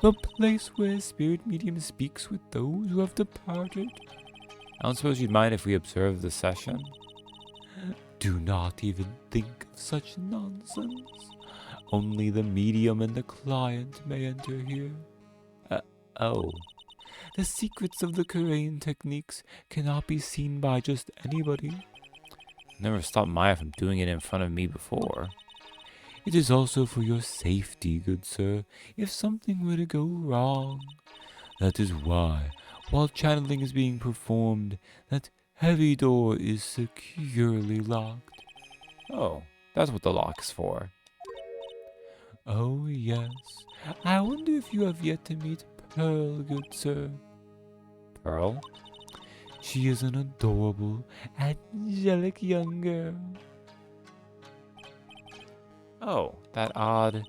The place where spirit medium speaks with those who have departed. I don't suppose you'd mind if we observe the session? Do not even think of such nonsense. Only the medium and the client may enter here. Oh. The secrets of the Kurain techniques cannot be seen by just anybody. Never stopped Maya from doing it in front of me before. It is also for your safety, good sir, if something were to go wrong. That is why, while channeling is being performed, that heavy door is securely locked. Oh, that's what the lock is for. Oh, yes. I wonder if you have yet to meet Pearl, good sir. Pearl? She is an adorable, angelic young girl. Oh, that odd.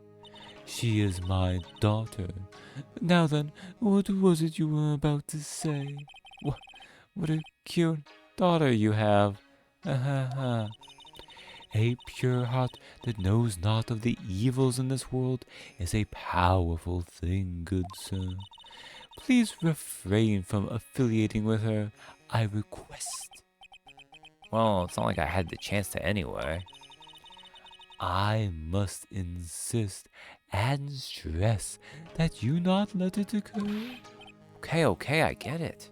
She is my daughter. Now then, what was it you were about to say? What a cute daughter you have. A pure heart that knows not of the evils in this world is a powerful thing, good sir. Please refrain from affiliating with her, I request. Well, it's not like I had the chance to anyway. I must insist and stress that you not let it occur. Okay, I get it.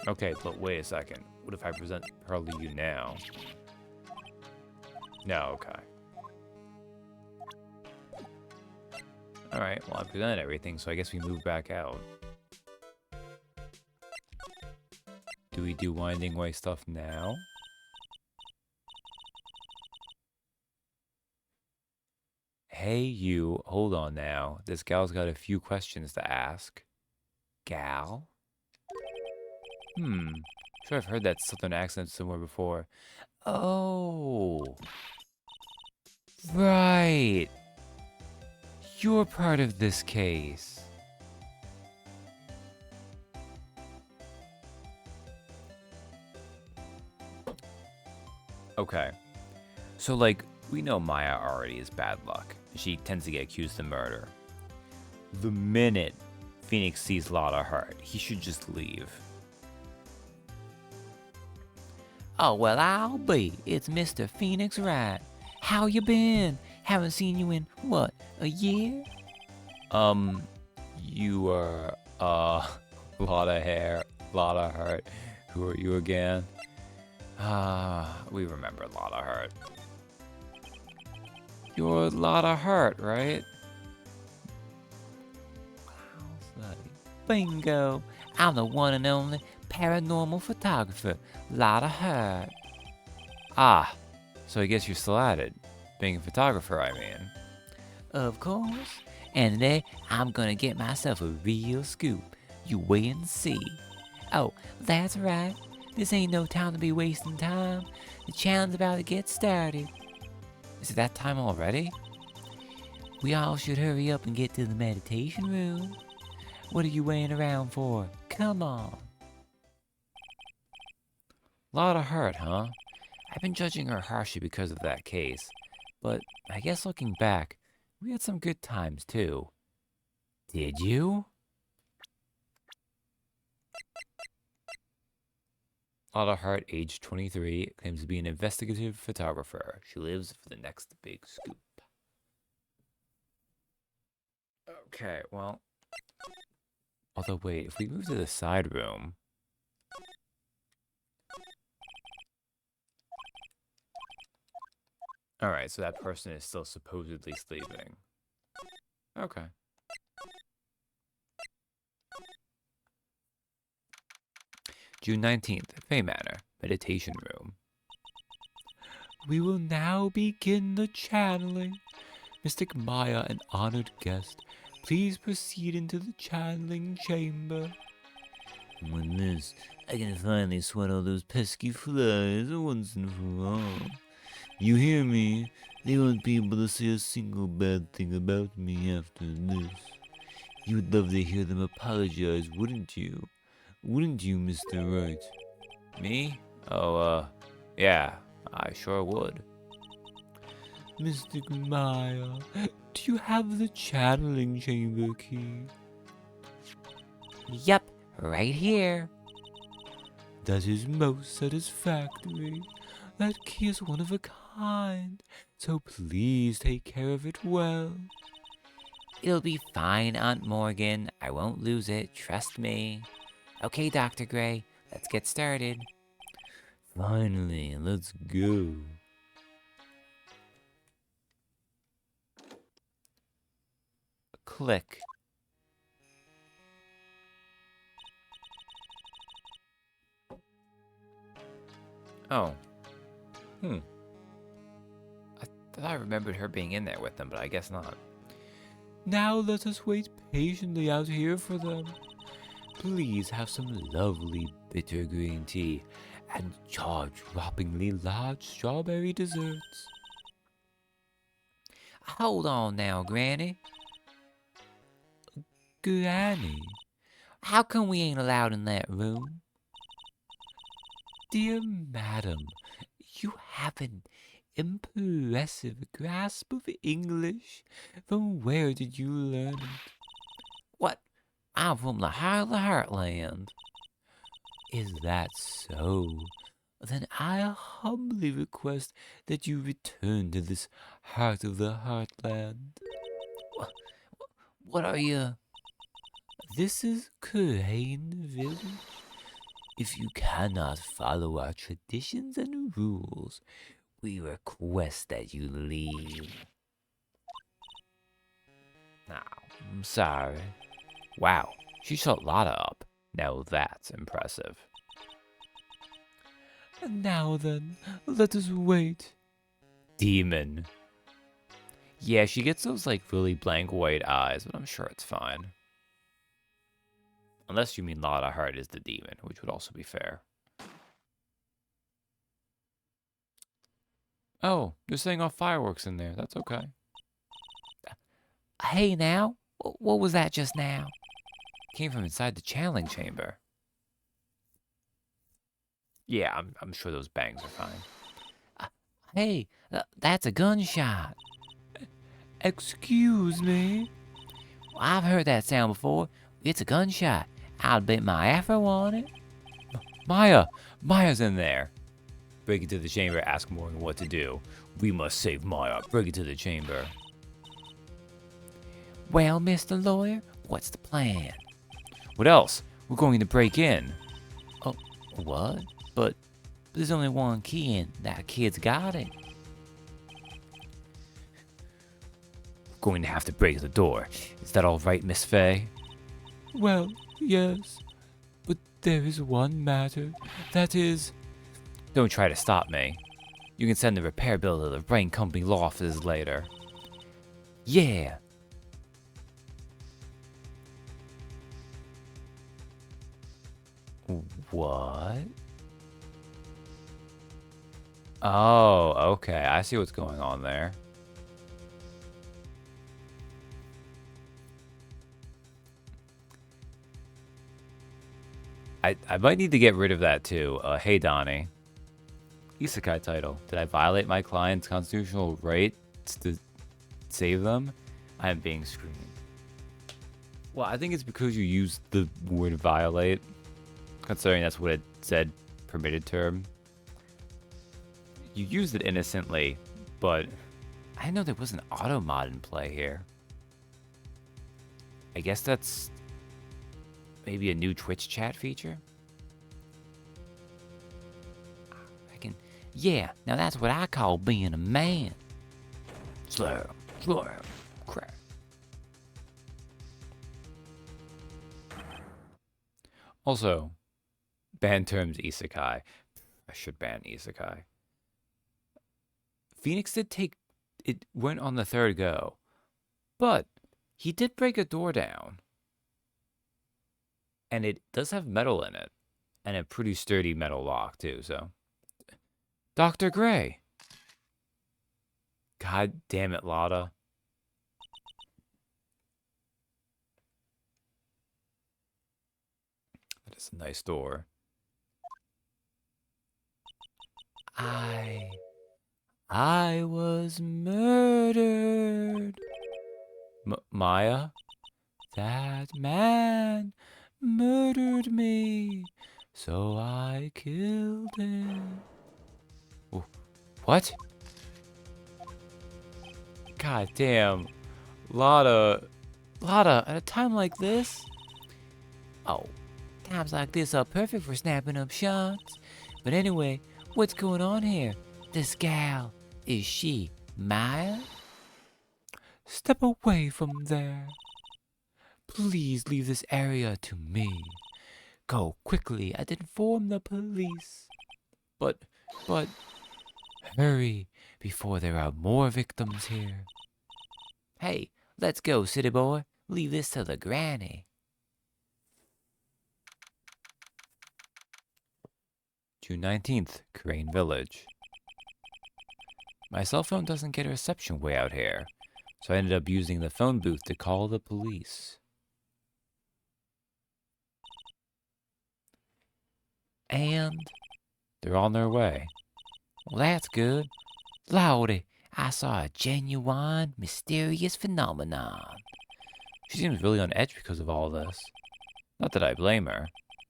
Okay, but wait a second. What if I present Pearl to you now? No, okay. Alright, well I presented everything, so I guess we move back out. Do we do Winding Way stuff now? Hey you, hold on now. This gal's got a few questions to ask. Gal? Sure I've heard that southern accent somewhere before. Oh, right. You're part of this case. Okay. So, like, we know Maya already is bad luck. She tends to get accused of murder. The minute Phoenix sees Lotta hurt, he should just leave. Oh, well, I'll be. It's Mr. Phoenix Wright. How you been? Haven't seen you in, what, a year? You are, Lotta hair, Lotta hurt. Who are you again? We remember Lotta hurt. You're Lotta hurt, right? Bingo! I'm the one and only paranormal photographer, Lotta Hurt. Ah, so I guess you're still at it. Being a photographer, I mean. Of course. And today, I'm gonna get myself a real scoop. You wait and see. Oh, that's right. This ain't no time to be wasting time. The challenge about to get started. Is it that time already? We all should hurry up and get to the meditation room. What are you waiting around for? Come on. Lot of hurt, huh? I've been judging her harshly because of that case. But I guess looking back, we had some good times too. Did you? Lotta Hart, age 23, claims to be an investigative photographer. She lives for the next big scoop. Okay, well... Although, wait, if we move to the side room... Alright, so that person is still supposedly sleeping. Okay. June 19th, Fay Manor, Meditation Room. We will now begin the channeling. Mystic Maya, an honored guest, please proceed into the channeling chamber. With this, I can finally swat all those pesky flies once and for all. You hear me? They won't be able to say a single bad thing about me after this. You would love to hear them apologize, wouldn't you? Wouldn't you, Mr. Wright? Me? Oh, yeah, I sure would. Mystic Maya, do you have the channeling chamber key? Yep, right here. That is most satisfactory. That key is one of a kind, so please take care of it well. It'll be fine, Aunt Morgan. I won't lose it, trust me. Okay, Dr. Gray, let's get started. Finally, let's go. Click. Oh. I thought I remembered her being in there with them, but I guess not. Now let us wait patiently out here for them. Please have some lovely bitter green tea and jaw-droppingly large strawberry desserts. Hold on now, Granny. Granny? How come we ain't allowed in that room? Dear madam, you have an impressive grasp of English. From where did you learn it? What? I'm from the heart of the heartland. Is that so? Then I humbly request that you return to this heart of the heartland. What are you? This is Crane Village. If you cannot follow our traditions and rules, we request that you leave. Now, I'm sorry. Wow, she shut Lotta up. Now that's impressive. And now then, let us wait. Demon. Yeah, she gets those like really blank white eyes, but I'm sure it's fine. Unless you mean Lotta Heart is the demon, which would also be fair. Oh, they're setting off fireworks in there. That's okay. Hey now, what was that just now? Came from inside the channeling chamber. Yeah, I'm sure those bangs are fine. Hey, that's a gunshot. Excuse me? I've heard that sound before. It's a gunshot. I'll bet my afro on it. Maya! Maya's in there. Break into the chamber, ask Morgan what to do. We must save Maya. Break into the chamber. Well, Mr. Lawyer, what's the plan? What else? We're going to break in. Oh, what? But there's only one key and that kid's got it. We're going to have to break the door. Is that all right, Miss Fay? Well, yes. But there is one matter. That is... Don't try to stop me. You can send the repair bill to the Brain Company law offices later. Yeah. What? Oh, okay. I see what's going on there. I might need to get rid of that too. Hey, Donnie. Isekai title. Did I violate my client's constitutional rights to save them? I am being screened. Well, I think it's because you used the word violate, considering that's what it said, permitted term. You used it innocently, but I didn't know there was an auto mod in play here. I guess that's maybe a new Twitch chat feature? Yeah, now that's what I call being a man. Slam, crack. Also, ban terms isekai. I should ban isekai. Phoenix did take... It went on the third go. But he did break a door down. And it does have metal in it. And a pretty sturdy metal lock, too, so... Dr. Gray! God damn it, Lotta. That is a nice door. I was murdered. Maya? That man murdered me, so I killed him. What? God damn. Lotta, at a time like this? Oh, times like this are perfect for snapping up shots. But anyway, what's going on here? This gal, is she Maya? Step away from there. Please leave this area to me. Go quickly and inform the police. But, hurry before there are more victims here. Hey, let's go, city boy. Leave this to the granny. June 19th, Crane Village. My cell phone doesn't get a reception way out here, so I ended up using the phone booth to call the police. And? They're on their way. Well, that's good. Lordy, I saw a genuine, mysterious phenomenon. She seems really on edge because of all this. Not that I blame her.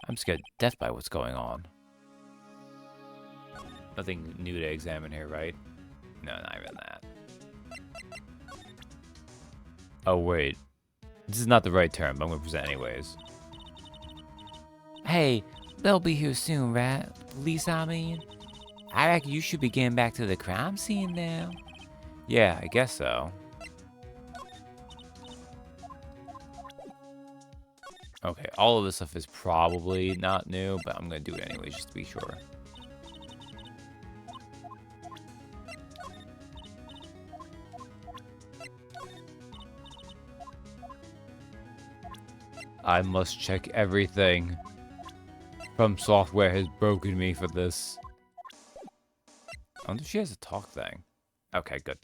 I'm scared to death by what's going on. Nothing new to examine here, right? No, not even that. Oh, wait. This is not the right term, but I'm going to present anyways. Hey, they'll be here soon, right? Police, I mean. I reckon you should be getting back to the crime scene now. Yeah, I guess so. Okay, all of this stuff is probably not new, but I'm going to do it anyways, just to be sure. I must check everything. From software has broken me for this. I wonder if she has a talk thing. Okay, good.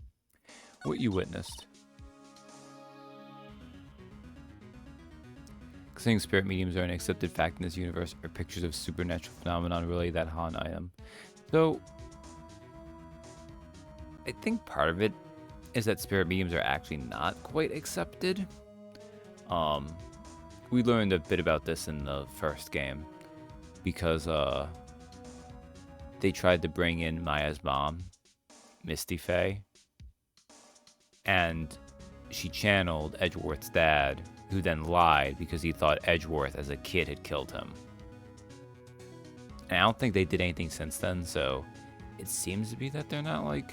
What you witnessed. Saying spirit mediums are an accepted fact in this universe are pictures of supernatural phenomenon related that haunt item. So, I think part of it is that spirit mediums are actually not quite accepted. We learned a bit about this in the first game because they tried to bring in Maya's mom, Misty Faye, and she channeled Edgeworth's dad, who then lied because he thought Edgeworth as a kid had killed him. And I don't think they did anything since then, so it seems to be that they're not, like,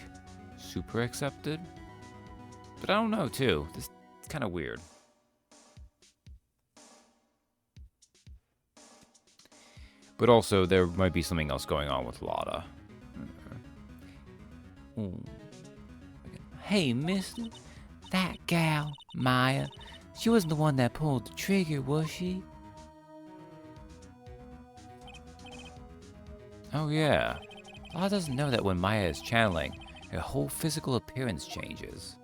super accepted. But I don't know, too. This is kind of weird. But also, there might be something else going on with Lotta. Hey, mister. That gal, Maya, she wasn't the one that pulled the trigger, was she? Oh, yeah. Lotta doesn't know that when Maya is channeling, her whole physical appearance changes.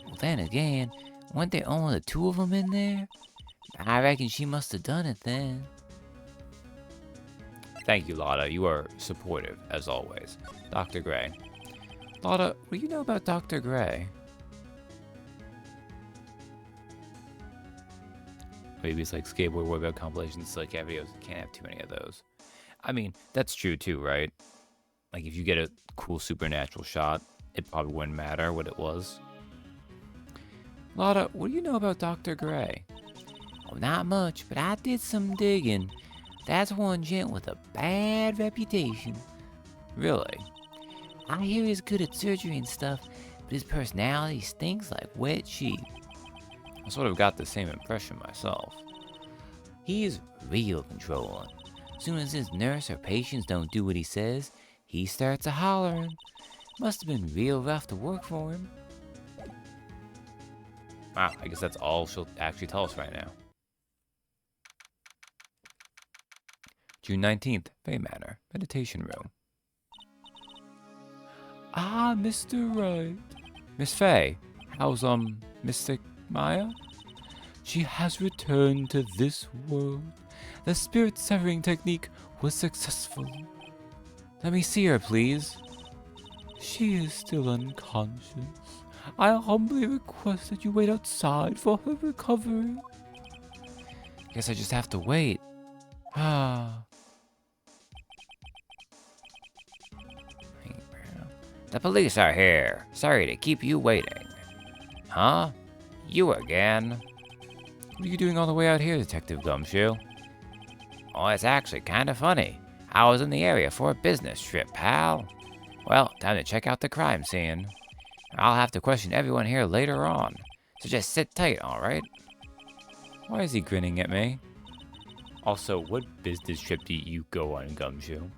Well, then again, weren't there only the two of them in there? I reckon she must have done it then. Thank you, Lotta. You are supportive, as always. Dr. Gray. Lotta, what do you know about Dr. Gray? Maybe it's like Skateboard Workout compilations, Slick Cat videos. Can't have too many of those. I mean, that's true too, right? Like, if you get a cool supernatural shot, it probably wouldn't matter what it was. Lotta, what do you know about Dr. Gray? Oh, not much, but I did some digging. That's one gent with a bad reputation. Really? I hear he's good at surgery and stuff, but his personality stinks like wet sheep. I sort of got the same impression myself. He's real controlling. Soon as his nurse or patients don't do what he says, he starts a hollering. Must have been real rough to work for him. Wow, I guess that's all she'll actually tell us right now. June 19th, Faye Manor, Meditation Room. Ah, Mr. Wright. Miss Faye, how's, Mystic Maya? She has returned to this world. The spirit severing technique was successful. Let me see her, please. She is still unconscious. I humbly request that you wait outside for her recovery. Guess I just have to wait. Ah. The police are here. Sorry to keep you waiting. Huh? You again? What are you doing all the way out here, Detective Gumshoe? Oh, it's actually kind of funny. I was in the area for a business trip, pal. Well, time to check out the crime scene. I'll have to question everyone here later on, so just sit tight, alright? Why is he grinning at me? Also, what business trip do you go on, Gumshoe?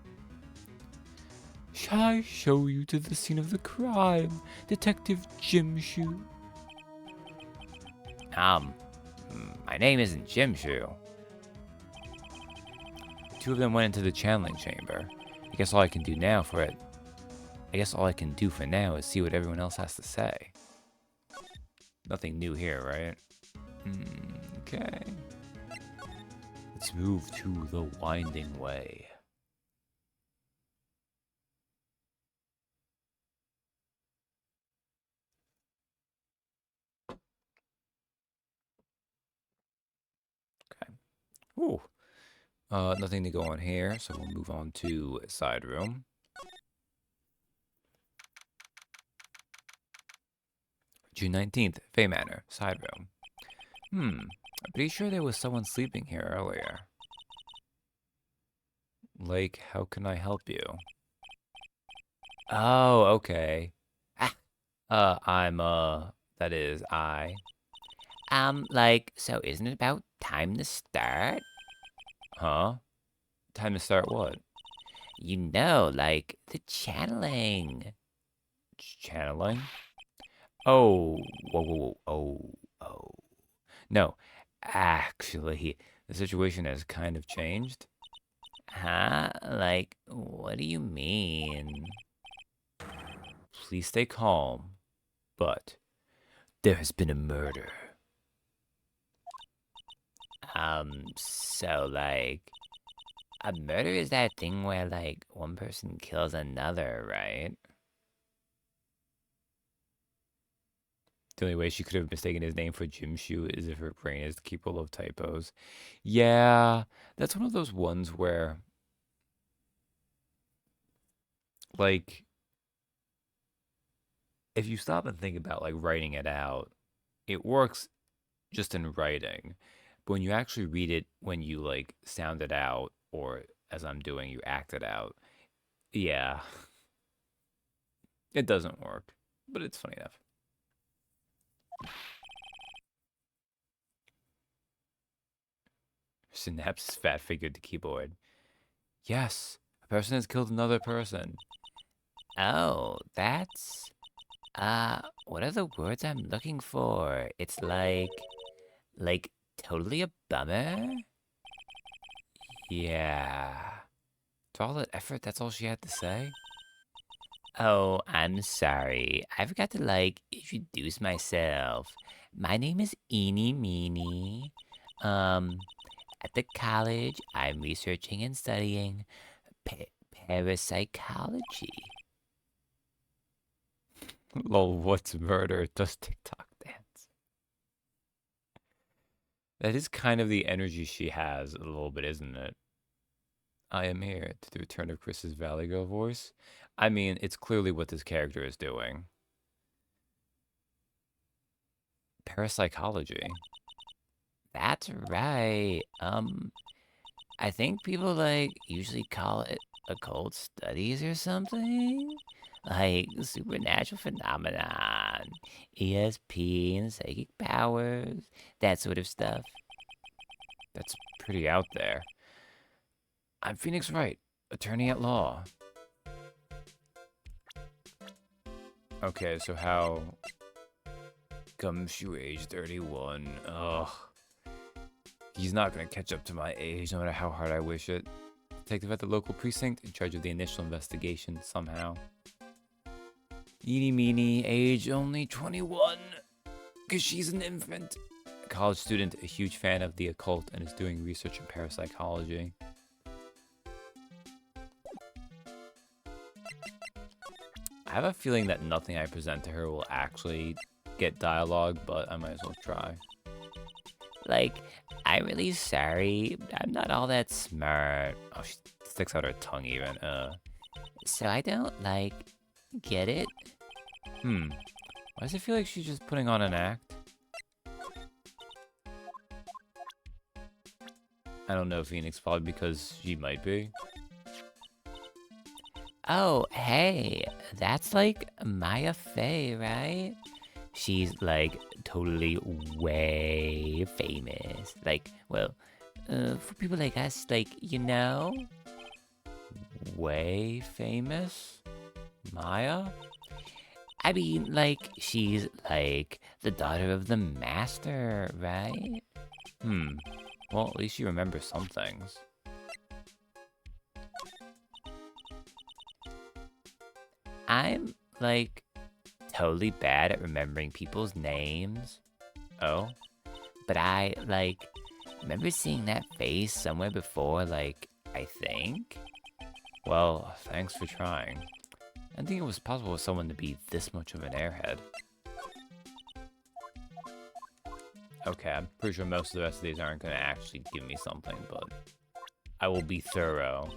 Shall I show you to the scene of the crime, Detective Jimshoe? My name isn't Jimshoe. Two of them went into the channeling chamber. I guess all I can do for now is see what everyone else has to say. Nothing new here, right? Okay. Let's move to the winding way. Okay. Ooh. Nothing to go on here, so we'll move on to side room. June 19th, Fay Manor, side room. I'm pretty sure there was someone sleeping here earlier. Like, how can I help you? Oh, okay. Ah, that is I. Like, so isn't it about time to start? Huh? Time to start what? You know, like, the channeling. Channeling? Oh, whoa, whoa, whoa, oh. No, actually, the situation has kind of changed. Huh? Like, what do you mean? Please stay calm, but there has been a murder. So, like, a murder is that thing where, like, one person kills another, right? The only way she could have mistaken his name for Jim Shoe is if her brain is capable of typos. Yeah, that's one of those ones where, like, if you stop and think about, like, writing it out, it works just in writing. But when you actually read it, when you, like, sound it out, or as I'm doing, you act it out, yeah, it doesn't work. But it's funny enough. Synapse fat figured the keyboard. Yes, a person has killed another person. Oh, that's what are the words I'm looking for? It's like totally a bummer? Yeah. To all that effort, that's all she had to say? Oh, I'm sorry. I forgot to, like, introduce myself. My name is Eeny Meeny. Um, at the college, I'm researching and studying parapsychology. Lol, what's murder? Does TikTok dance? That is kind of the energy she has, a little bit, isn't it? I am here to the return of Chris's Valley Girl voice. I mean, it's clearly what this character is doing. Parapsychology. That's right. I think people like usually call it occult studies or something. Like supernatural phenomenon, ESP and psychic powers, that sort of stuff. That's pretty out there. I'm Phoenix Wright, attorney at law. Okay, so how Gumshoe age 31? Ugh. He's not gonna catch up to my age, no matter how hard I wish it. Detective at the local precinct, in charge of the initial investigation, somehow. Eeny meeny, age only 21, cause she's an infant. A college student, a huge fan of the occult, and is doing research in parapsychology. I have a feeling that nothing I present to her will actually get dialogue, but I might as well try. Like, I'm really sorry. I'm not all that smart. Oh, she sticks out her tongue even. So I don't, like, get it? Why does it feel like she's just putting on an act? I don't know, Phoenix, probably because she might be. Oh, hey, that's like Maya Fey, right? She's like totally way famous. Like, well, for people like us, like, you know, way famous? Maya? I mean, like, she's like the daughter of the master, right? Well, at least she remembers some things. I'm like totally bad at remembering people's names. Oh, but I like remember seeing that face somewhere before, like, I think? Well, thanks for trying. I didn't think it was possible for someone to be this much of an airhead. Okay, I'm pretty sure most of the rest of these aren't going to actually give me something, but I will be thorough.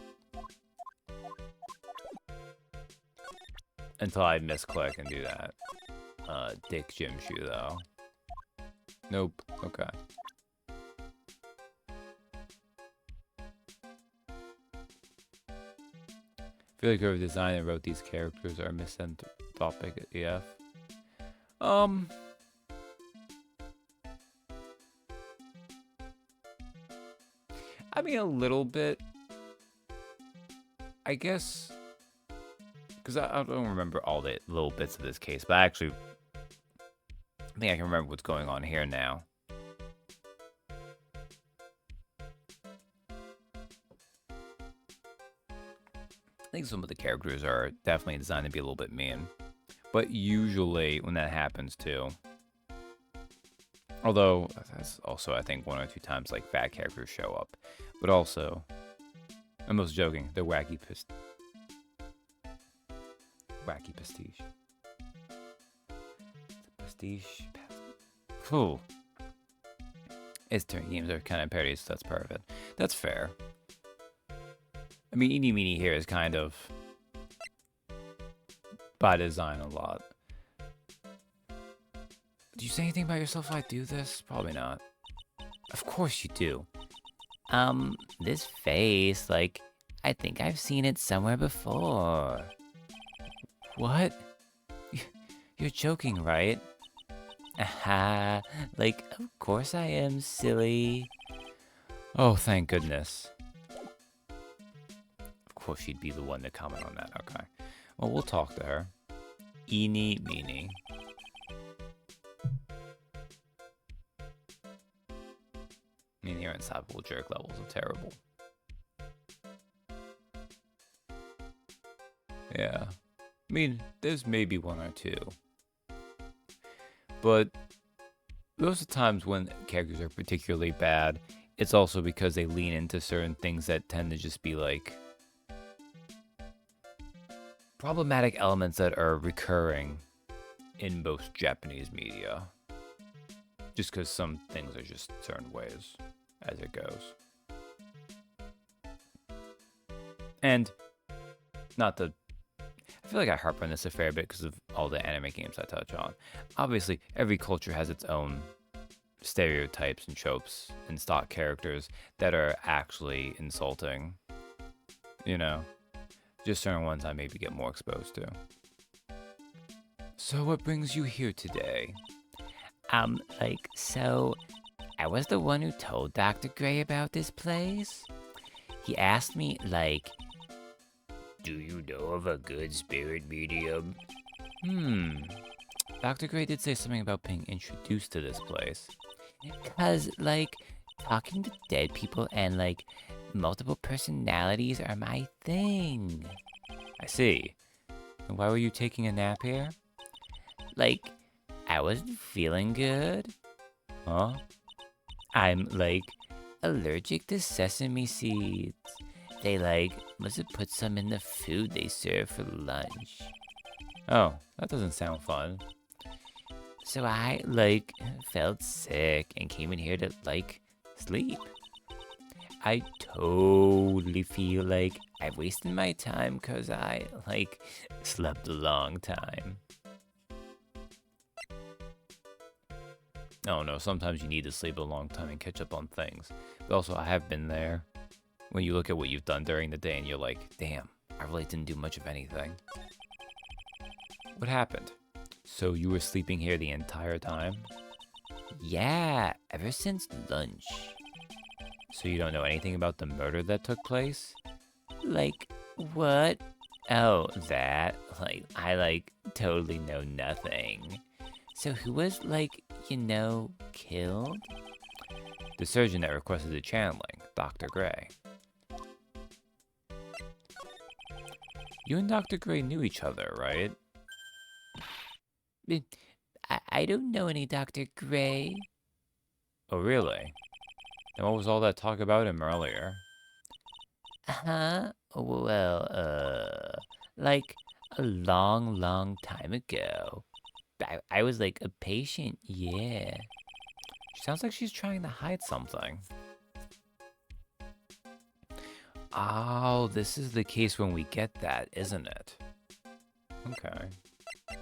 Until I misclick and do that. Dick Gym Shoe, though. Nope. Okay. I feel like whoever designed and wrote these characters are misanthropic AF. I mean, a little bit. I guess. Because I don't remember all the little bits of this case, but I think I can remember what's going on here now. I think some of the characters are definitely designed to be a little bit mean. But usually when that happens too. Although, that's also, I think, 1 or 2 times, like, bad characters show up. But also, I'm most joking, they're wacky pastiche. Pastiche. Phew. Its turn games are kind of parodies, so that's part of it. That's fair. I mean, Eeny Meeny here is kind of by design a lot. Do you say anything about yourself if I do this? Probably not. Of course you do. This face, like, I think I've seen it somewhere before. What? You're joking, right? Aha, like, of course I am, silly. Oh, thank goodness. Of course she'd be the one to comment on that, okay. Well, we'll talk to her. Eeny Meeny. I mean, your unstoppable jerk levels are terrible. Yeah. I mean, there's maybe 1 or 2. But those are times when characters are particularly bad. It's also because they lean into certain things that tend to just be like problematic elements that are recurring in most Japanese media. Just because some things are just certain ways as it goes. And not to... I feel like I harp on this a fair bit because of all the anime games I touch on. Obviously, every culture has its own stereotypes and tropes and stock characters that are actually insulting. You know, just certain ones I maybe get more exposed to. So what brings you here today? So, I was the one who told Dr. Gray about this place. He asked me, like, do you know of a good spirit medium? Dr. Gray did say something about being introduced to this place. 'Cause, like, talking to dead people and, like, multiple personalities are my thing. I see. And why were you taking a nap here? Like, I wasn't feeling good. Huh? I'm, like, allergic to sesame seeds. They, like, must have put some in the food they serve for lunch. Oh, that doesn't sound fun. So I, like, felt sick and came in here to, like, sleep. I totally feel like I wasted my time because I, like, slept a long time. Oh no, sometimes you need to sleep a long time and catch up on things. But also, I have been there. When you look at what you've done during the day and you're like, damn, I really didn't do much of anything. What happened? So you were sleeping here the entire time? Yeah, ever since lunch. So you don't know anything about the murder that took place? Like, what? Oh, that? Like, I, like, totally know nothing. So who was, like, killed? The surgeon that requested the channeling, Dr. Gray. You and Dr. Gray knew each other, right? I don't know any Dr. Gray. Oh, really? Then what was all that talk about him earlier? Huh? Well, like, a long, long time ago. I was, like, a patient, yeah. Sounds like she's trying to hide something. Oh, this is the case when we get that, isn't it? Okay. I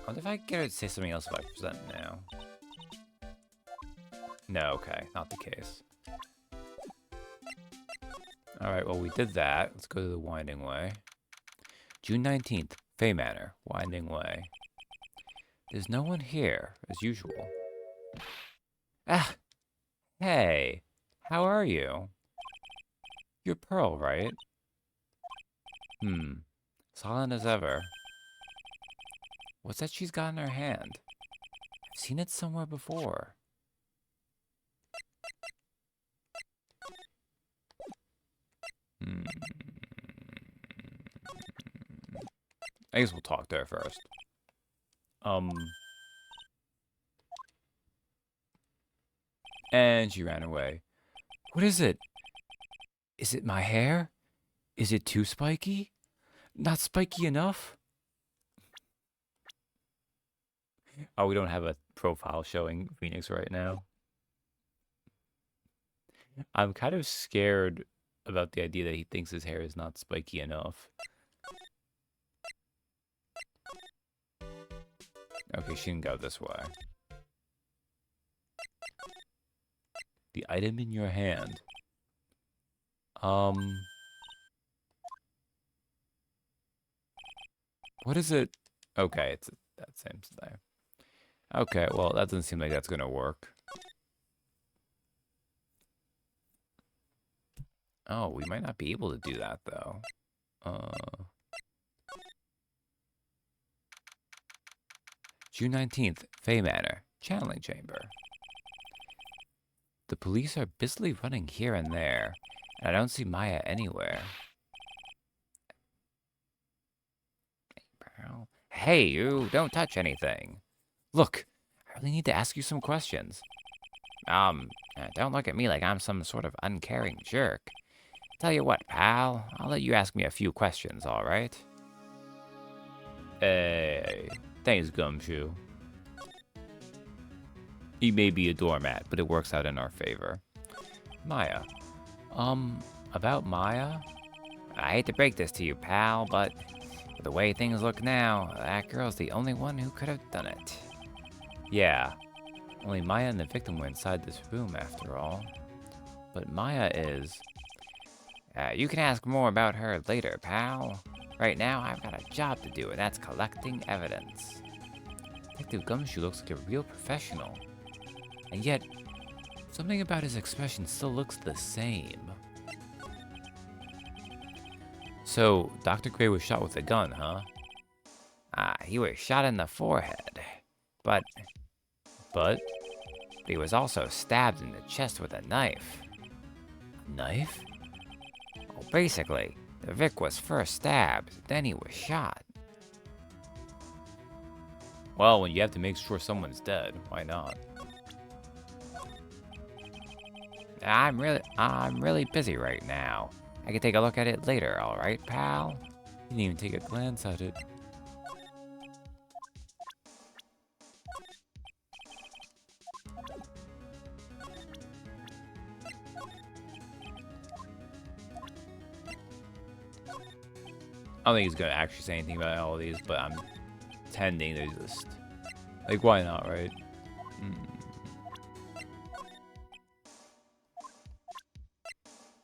wonder if I get her to say something else if I present now. No, okay, not the case. Alright, well, we did that. Let's go to the Winding Way. June 19th, Fay Manor, Winding Way. There's no one here, as usual. Ah! Hey! How are you? You're Pearl, right? Silent as ever. What's that she's got in her hand? I've seen it somewhere before. I guess we'll talk to her first. And she ran away. What is it? Is it my hair? Is it too spiky? Not spiky enough? Oh, we don't have a profile showing Phoenix right now. I'm kind of scared about the idea that he thinks his hair is not spiky enough. Okay, she can go this way. The item in your hand. What is it? Okay, it's that same thing. Okay, well, that doesn't seem like that's gonna work. Oh, we might not be able to do that, though. June 19th, Fay Manor, Channeling Chamber. The police are busily running here and there, and I don't see Maya anywhere. Hey, you, don't touch anything. Look, I really need to ask you some questions. Don't look at me like I'm some sort of uncaring jerk. Tell you what, pal, I'll let you ask me a few questions, all right? Hey, thanks, Gumshoe. He may be a doormat, but it works out in our favor. Maya. About Maya? I hate to break this to you, pal, but with the way things look now, that girl's the only one who could have done it. Yeah, only Maya and the victim were inside this room after all. But Maya is... you can ask more about her later, pal. Right now, I've got a job to do, and that's collecting evidence. Detective Gumshoe looks like a real professional. And yet, something about his expression still looks the same. So, Dr. Gray was shot with a gun, huh? He was shot in the forehead. But he was also stabbed in the chest with a knife. A knife? Well, basically, the Vic was first stabbed, then he was shot. Well, when you have to make sure someone's dead, why not? I'm really busy right now. I can take a look at it later, all right, pal? He didn't even take a glance at it. I don't think he's gonna actually say anything about all of these, but I'm tending to just... Like, why not, right?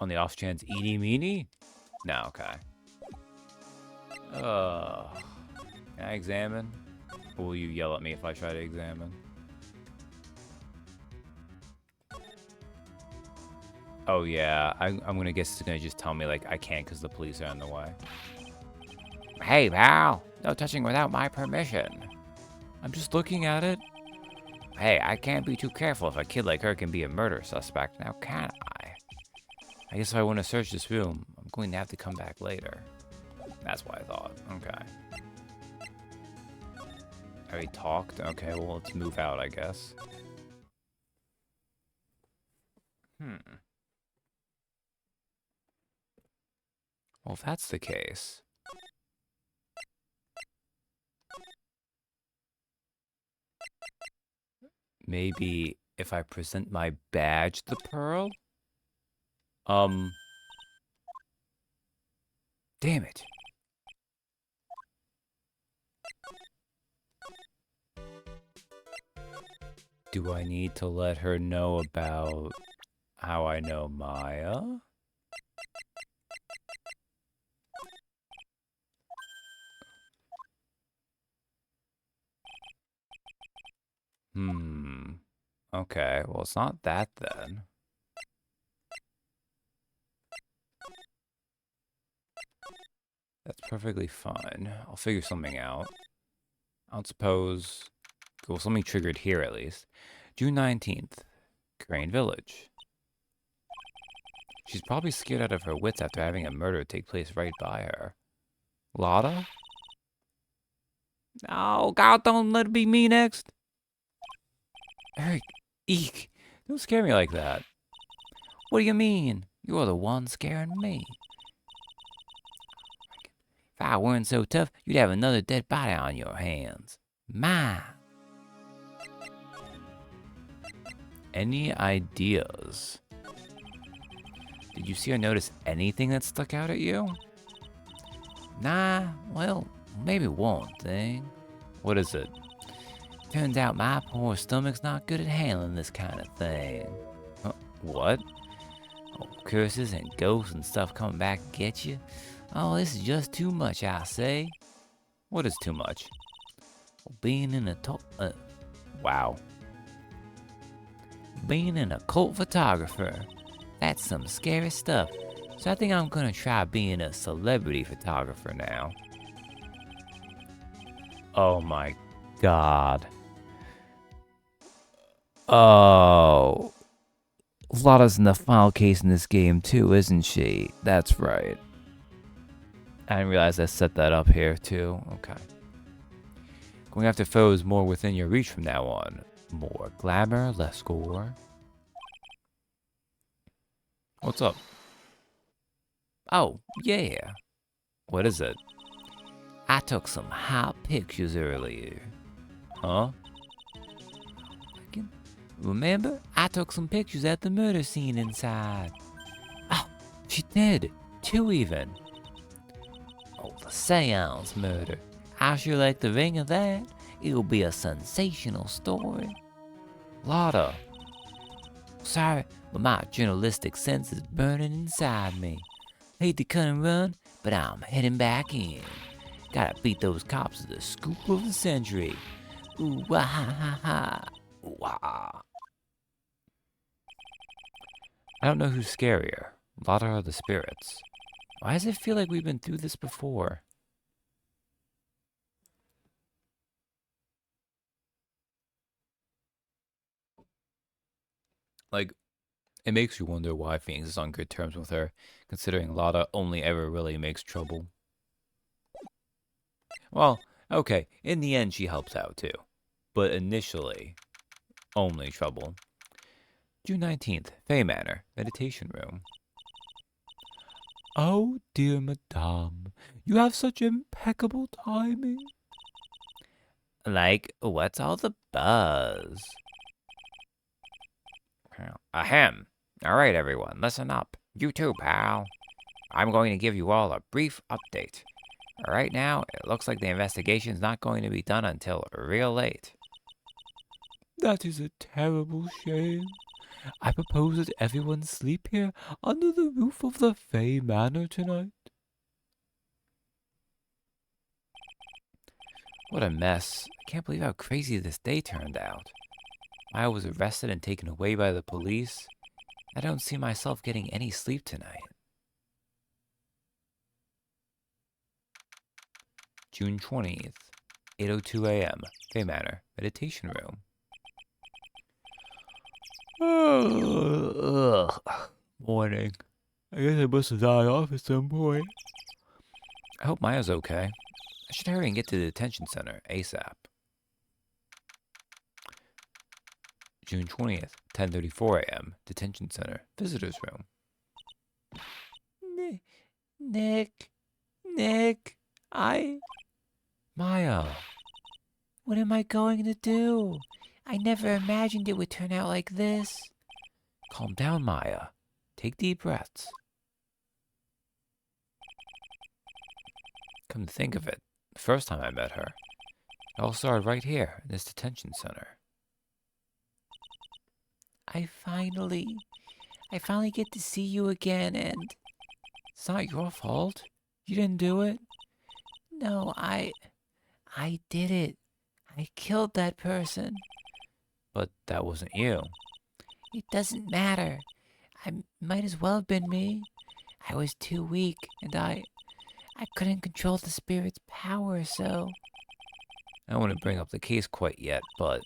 On the off chance, eeny meeny? No, okay. Can I examine? Or will you yell at me if I try to examine? Oh yeah, I'm gonna guess it's gonna just tell me like I can't because the police are in the way. Hey, pal, no touching without my permission. I'm just looking at it. Hey, I can't be too careful if a kid like her can be a murder suspect, now can I? I guess if I want to search this room, I'm going to have to come back later. That's what I thought. Okay. Already talked? Okay, well, let's move out, I guess. Well, if that's the case... Maybe if I present my badge to Pearl? Damn it. Do I need to let her know about how I know Maya? Okay, well, it's not that then. That's perfectly fine. I'll figure something out. I don't suppose... Well, something triggered here at least. June 19th, Crane Village. She's probably scared out of her wits after having a murder take place right by her. Lotta? Oh, God, don't let it be me next. Eric, eek. Don't scare me like that. What do you mean? You're the one scaring me. If I weren't so tough, you'd have another dead body on your hands. My. Any ideas? Did you see or notice anything that stuck out at you? Nah, well, maybe one thing. What is it? Turns out my poor stomach's not good at handling this kind of thing. What? Oh, curses and ghosts and stuff coming back to get you. Oh, this is just too much, I say. What is too much? Being in a wow. Being an occult photographer. That's some scary stuff. So I think I'm gonna try being a celebrity photographer now. Oh my God. Oh. Lotta's in the final case in this game too, isn't she? That's right. I didn't realize I set that up here too. Okay. Going after foes more within your reach from now on. More glamour, less gore. What's up? Oh, yeah. What is it? I took some hot pictures earlier. Huh? Remember? I took some pictures at the murder scene inside. Oh, she did. 2 even. Oh, the seance murder. I sure like the ring of that. It'll be a sensational story. Lotta. Sorry, but my journalistic sense is burning inside me. Hate to cut and run, but I'm heading back in. Gotta beat those cops to the scoop of the century. Ooh, wah ha ha ha. Wah. I don't know who's scarier, Lotta or the spirits. Why does it feel like we've been through this before? Like, it makes you wonder why Phoenix is on good terms with her, considering Lotta only ever really makes trouble. Well, okay, in the end she helps out too. But initially, only trouble. June 19th, Fay Manor, Meditation Room. Oh dear madame, you have such impeccable timing. Like, what's all the buzz? Ahem. All right, everyone, listen up. You too, pal. I'm going to give you all a brief update. Right now, it looks like the investigation's not going to be done until real late. That is a terrible shame. I propose that everyone sleep here under the roof of the Fay Manor tonight. What a mess. I can't believe how crazy this day turned out. I was arrested and taken away by the police. I don't see myself getting any sleep tonight. June 20th, 8:02 a.m., Fay Manor, Meditation Room. Ugh. Morning. I guess I must have died off at some point. I hope Maya's okay. I should hurry and get to the detention center ASAP. June 20th, 10:34 a.m., Detention Center, Visitors Room. Nick, Maya. What am I going to do? I never imagined it would turn out like this. Calm down, Maya. Take deep breaths. Come to think of it, the first time I met her, it all started right here in this detention center. I finally get to see you again, and It's not your fault. You didn't do it. no, I did it. I killed that person. But that wasn't you. It doesn't matter. I might as well have been me. I was too weak, and I couldn't control the spirit's power, so I wouldn't bring up the case quite yet, but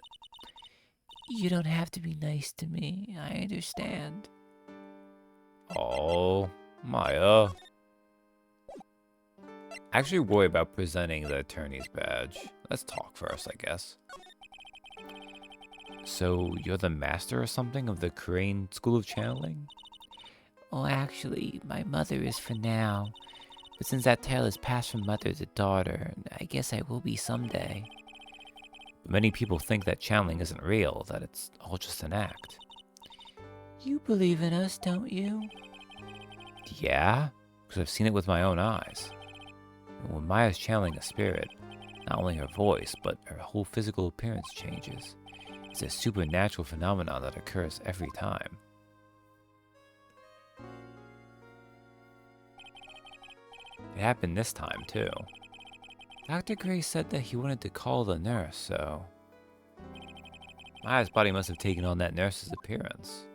you don't have to be nice to me. I understand. oh, Maya. Actually worry about presenting the attorney's badge. Let's talk first, I guess. So, you're the master or something of the Crane School of Channeling? Oh, actually, my mother is for now. But since that tale has passed from mother to daughter, I guess I will be someday. Many people think that channeling isn't real, that it's all just an act. You believe in us, don't you? Yeah? Because I've seen it with my own eyes. And when Maya's channeling a spirit, not only her voice, but her whole physical appearance changes. It's a supernatural phenomenon that occurs every time. It happened this time, too. Dr. Gray said that he wanted to call the nurse, so Maya's body must have taken on that nurse's appearance.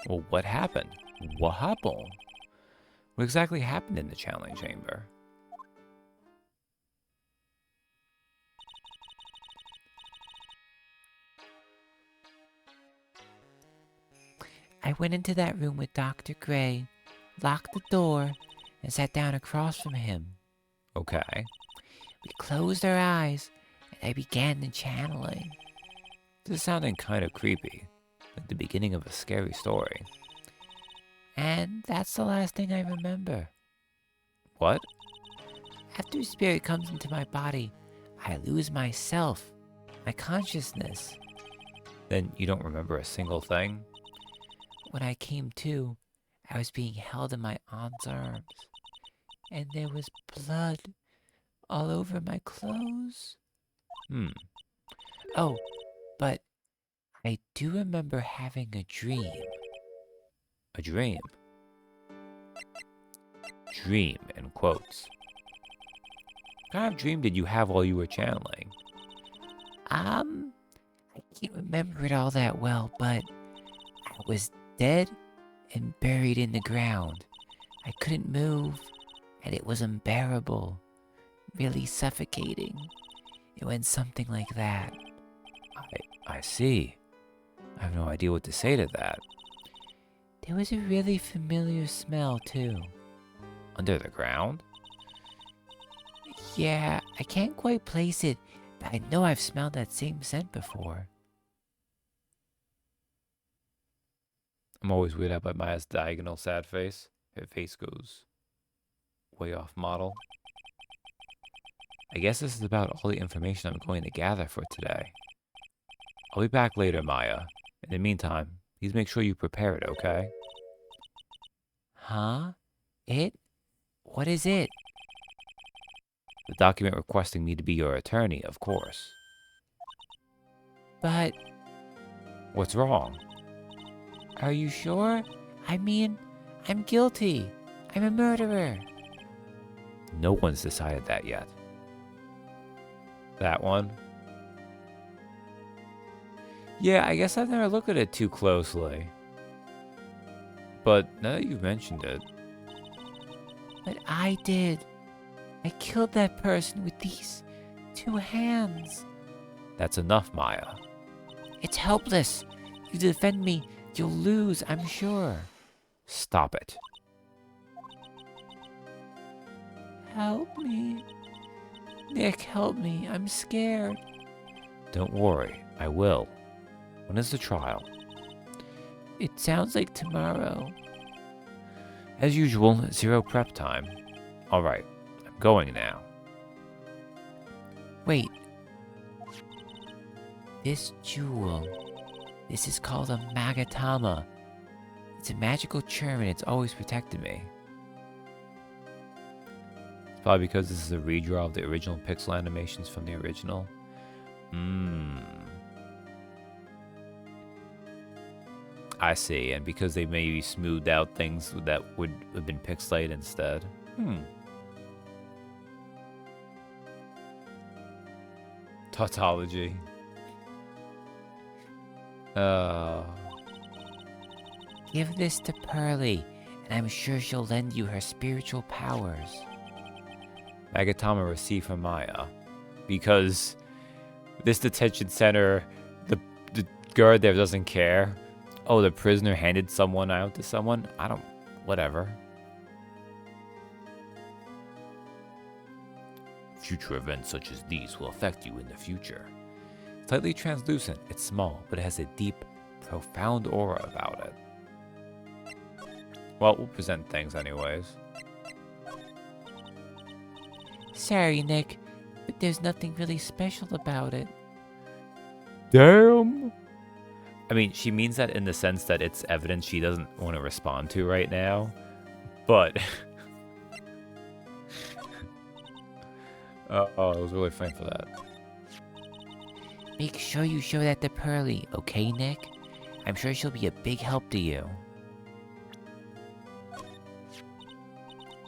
Well, what happened? What happened? What exactly happened in the channeling chamber? I went into that room with Dr. Gray, locked the door, and sat down across from him. Okay. We closed our eyes, and I began the channeling. This is sounding kind of creepy, like the beginning of a scary story. And that's the last thing I remember. What? After spirit comes into my body, I lose myself, my consciousness. Then you don't remember a single thing? When I came to, I was being held in my aunt's arms, and there was blood all over my clothes. Oh, but I do remember having a dream. A dream. Dream, in quotes. What kind of dream did you have while you were channeling? I can't remember it all that well, but I was dead and buried in the ground. I couldn't move, and it was unbearable, really suffocating. It went something like that. I see. I have no idea what to say to that. There was a really familiar smell, too. Under the ground? Yeah, I can't quite place it, but I know I've smelled that same scent before. I'm always weirded out by Maya's diagonal sad face. Her face goes way off model. I guess this is about all the information I'm going to gather for today. I'll be back later, Maya. In the meantime, please make sure you prepare it, okay? Huh? It? What is it? The document requesting me to be your attorney, of course. But What's wrong? are you sure? I mean, I'm guilty. I'm a murderer. No one's decided that yet. That one? Yeah, I guess I've never looked at it too closely. But now that you've mentioned it, But I did. I killed that person with these 2 hands. that's enough, Maya. It's helpless. You defend me, you'll lose, I'm sure. Stop it. Help me. Nick, help me. I'm scared. Don't worry, I will. When is the trial? It sounds like tomorrow. As usual, 0 prep time. Alright, I'm going now. Wait. This jewel, this is called a Magatama. It's a magical charm and it's always protected me. It's probably because this is a redraw of the original pixel animations from the original. I see, and because they maybe smoothed out things that would have been pixelated instead. Tautology. Give this to Pearly, and I'm sure she'll lend you her spiritual powers. Magatama received from Maya. Because this detention center, the guard there doesn't care. Oh, the prisoner handed someone out to someone? Whatever. Future events such as these will affect you in the future. Slightly translucent, it's small, but it has a deep, profound aura about it. Well, we'll present things anyways. Sorry, Nick, but there's nothing really special about it. Damn! I mean, she means that in the sense that it's evidence she doesn't want to respond to right now. But... oh, it was really funny for that. Make sure you show that to Pearly, okay, Nick? I'm sure she'll be a big help to you.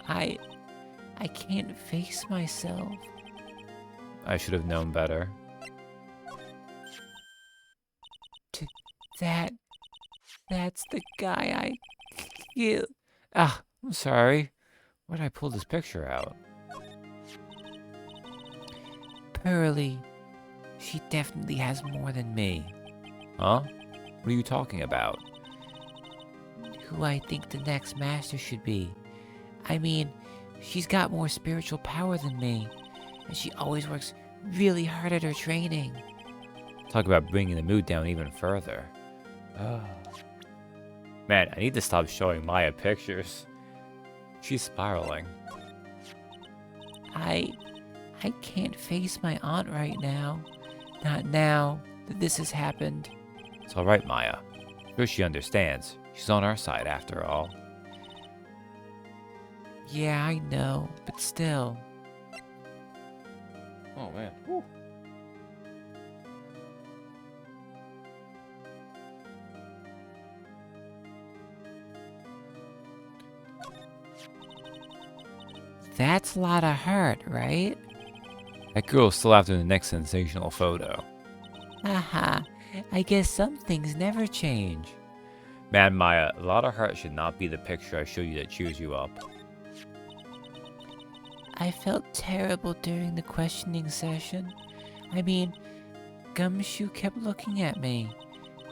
I can't face myself. I should have known better. That's the guy I killed. Ah, I'm sorry. Why did I pull this picture out? Pearly. She definitely has more than me. Huh? What are you talking about? Who I think the next master should be. I mean, she's got more spiritual power than me. And she always works really hard at her training. Talk about bringing the mood down even further. Man, I need to stop showing Maya pictures. She's spiraling. I can't face my aunt right now. Not now that this has happened. It's alright, Maya. Sure she understands. She's on our side after all. Yeah, I know, but still. Oh, man. Woo. That's a lot of hurt, right? That girl's still after the next sensational photo. Haha, I guess some things never change. Man, Maya, a lot of heart should not be the picture I show you that cheers you up. I felt terrible during the questioning session. I mean, Gumshoe kept looking at me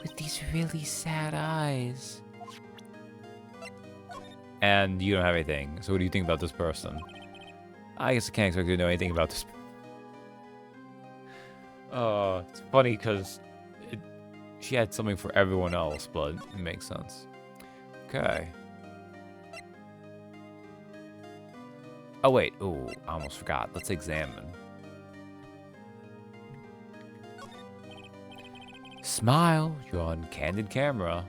with these really sad eyes. And you don't have anything, so what do you think about this person? I guess I can't expect you to know anything about this. It's funny because she had something for everyone else, but it makes sense. Okay. Oh, wait. Oh, I almost forgot. Let's examine. Smile. You're on candid camera.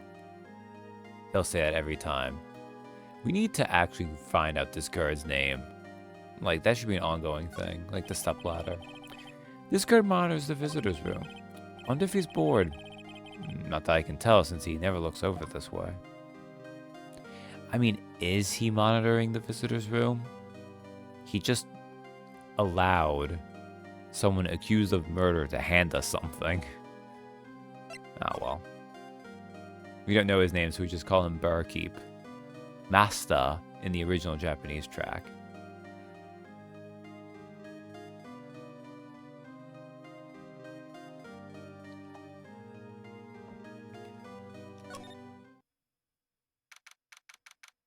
They'll say that every time. We need to actually find out this guard's name. Like, that should be an ongoing thing. Like the stepladder. This guard monitors the visitor's room. Wonder if he's bored. Not that I can tell since he never looks over this way. I mean, is he monitoring the visitor's room? He just allowed someone accused of murder to hand us something. Ah, well. We don't know his name, so we just call him Barkeep. Master in the original Japanese track.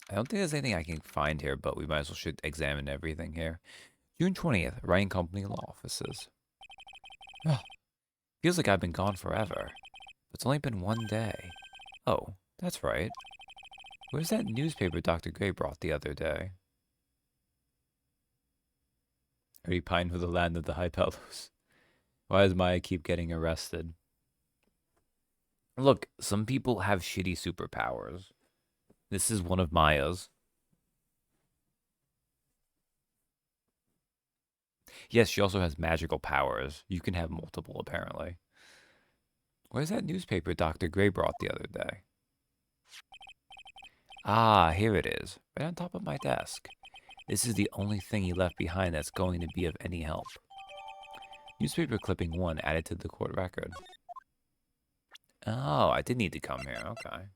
I don't think there's anything I can find here, but we might as well should examine everything here. June 20th, Wright & Company Law Offices. Feels like I've been gone forever. It's only been one day. Oh, that's right. Where's that newspaper Dr. Gray brought the other day? Are you pine for the land of the high bellows? Why does Maya keep getting arrested? Look, some people have shitty superpowers. This is one of Maya's. Yes, she also has magical powers. You can have multiple, apparently. Where's that newspaper Dr. Gray brought the other day? Ah, here it is, right on top of my desk. This is the only thing he left behind that's going to be of any help. Newspaper clipping 1 added to the court record. Oh, I did need to come here, okay.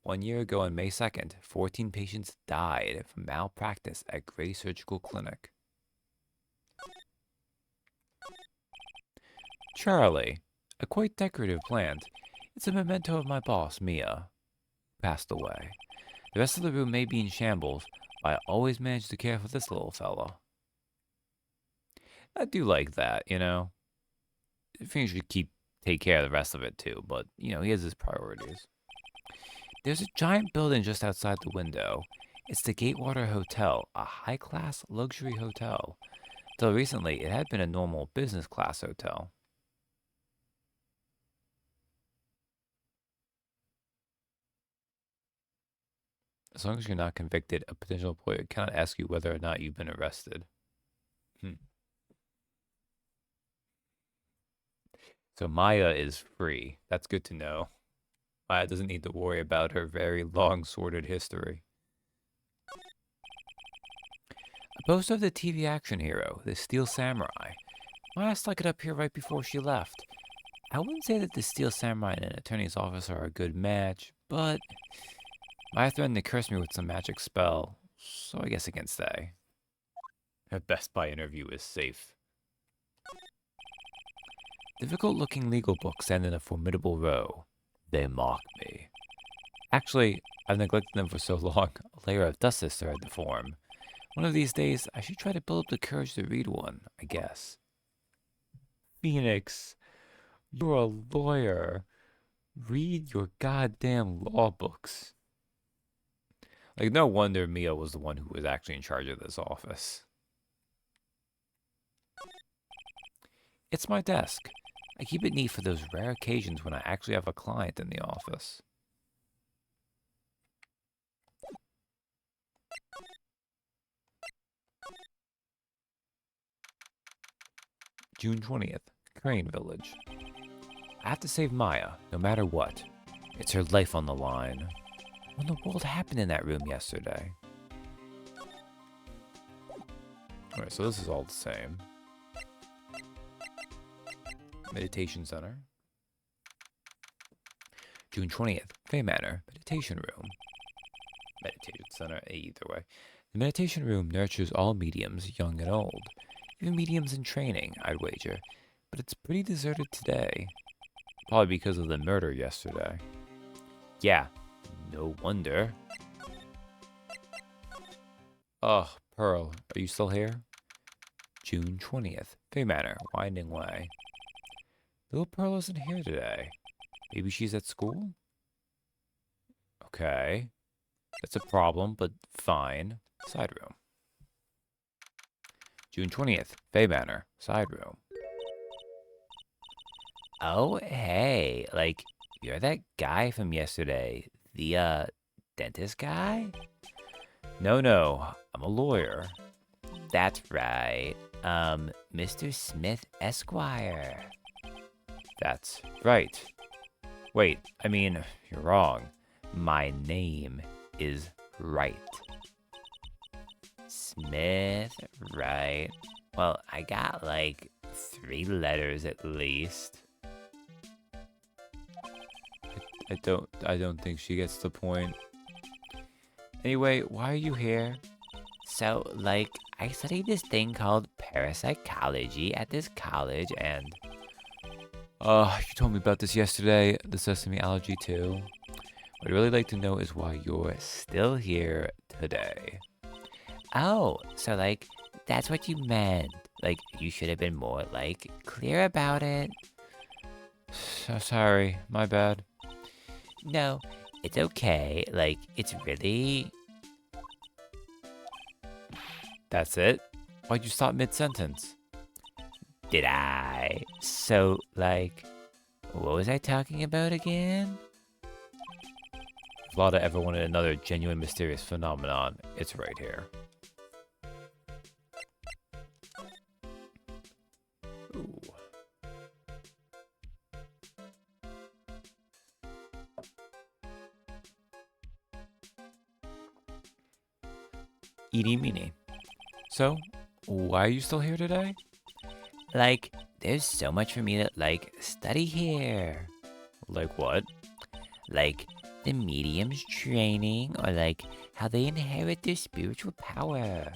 1 year ago on May 2nd, 14 patients died from malpractice at Gray Surgical Clinic. Charlie, a quite decorative plant. It's a memento of my boss, Mia, who passed away. The rest of the room may be in shambles, but I always manage to care for this little fella. I do like that, you know. I think you should take care of the rest of it too, but, you know, he has his priorities. There's a giant building just outside the window. It's the Gatewater Hotel, a high-class luxury hotel. Till recently, it had been a normal business-class hotel. As long as you're not convicted, a potential employer cannot ask you whether or not you've been arrested. So Maya is free. That's good to know. Maya doesn't need to worry about her very long, sordid history. A poster of the TV action hero, the Steel Samurai. Maya stuck it up here right before she left. I wouldn't say that the Steel Samurai and an attorney's office are a good match, but Maya threatened to curse me with some magic spell, so I guess I can stay. Her Best Buy interview is safe. Difficult-looking legal books stand in a formidable row. They mock me. Actually, I've neglected them for so long, a layer of dust has started to form. One of these days, I should try to build up the courage to read one, I guess. Phoenix, you're a lawyer. Read your goddamn law books. Like, no wonder Mia was the one who was actually in charge of this office. It's my desk. I keep it neat for those rare occasions when I actually have a client in the office. June 20th, Crane Village. I have to save Maya, no matter what. It's her life on the line. What in the world happened in that room yesterday? Alright, so this is all the same. Meditation Center. June 20th, Fay Manor, Meditation Room. Meditation Center, either way. The meditation room nurtures all mediums, young and old. Even mediums in training, I'd wager. But it's pretty deserted today. Probably because of the murder yesterday. Yeah, no wonder. Oh, Pearl, are you still here? June 20th, Fay Manor, Winding Way. Little Pearl isn't here today. Maybe she's at school? Okay. That's a problem, but fine. Side room. June 20th, Fay Manor, side room. Oh, hey, like, you're that guy from yesterday. The, dentist guy? No, I'm a lawyer. That's right. Mr. Smith Esquire. That's right. Wait, I mean, you're wrong. My name is Wright. Smith, right? Well, I got like 3 letters at least. I don't think she gets the point. Anyway, why are you here? So, like, I studied this thing called parapsychology at this college, and you told me about this yesterday, the sesame allergy too. What I'd really like to know is why you're still here today. Oh, so like, that's what you meant. Like, you should have been more, like, clear about it. So sorry, my bad. No, it's okay. Like, it's really... That's it? Why'd you stop mid-sentence? Did I? So, like... What was I talking about again? If Lada ever wanted another genuine mysterious phenomenon, it's right here. Ooh. Eeny meeny. So, why are you still here today? Like, there's so much for me to, study here. Like what? Like, the medium's training, or how they inherit their spiritual power.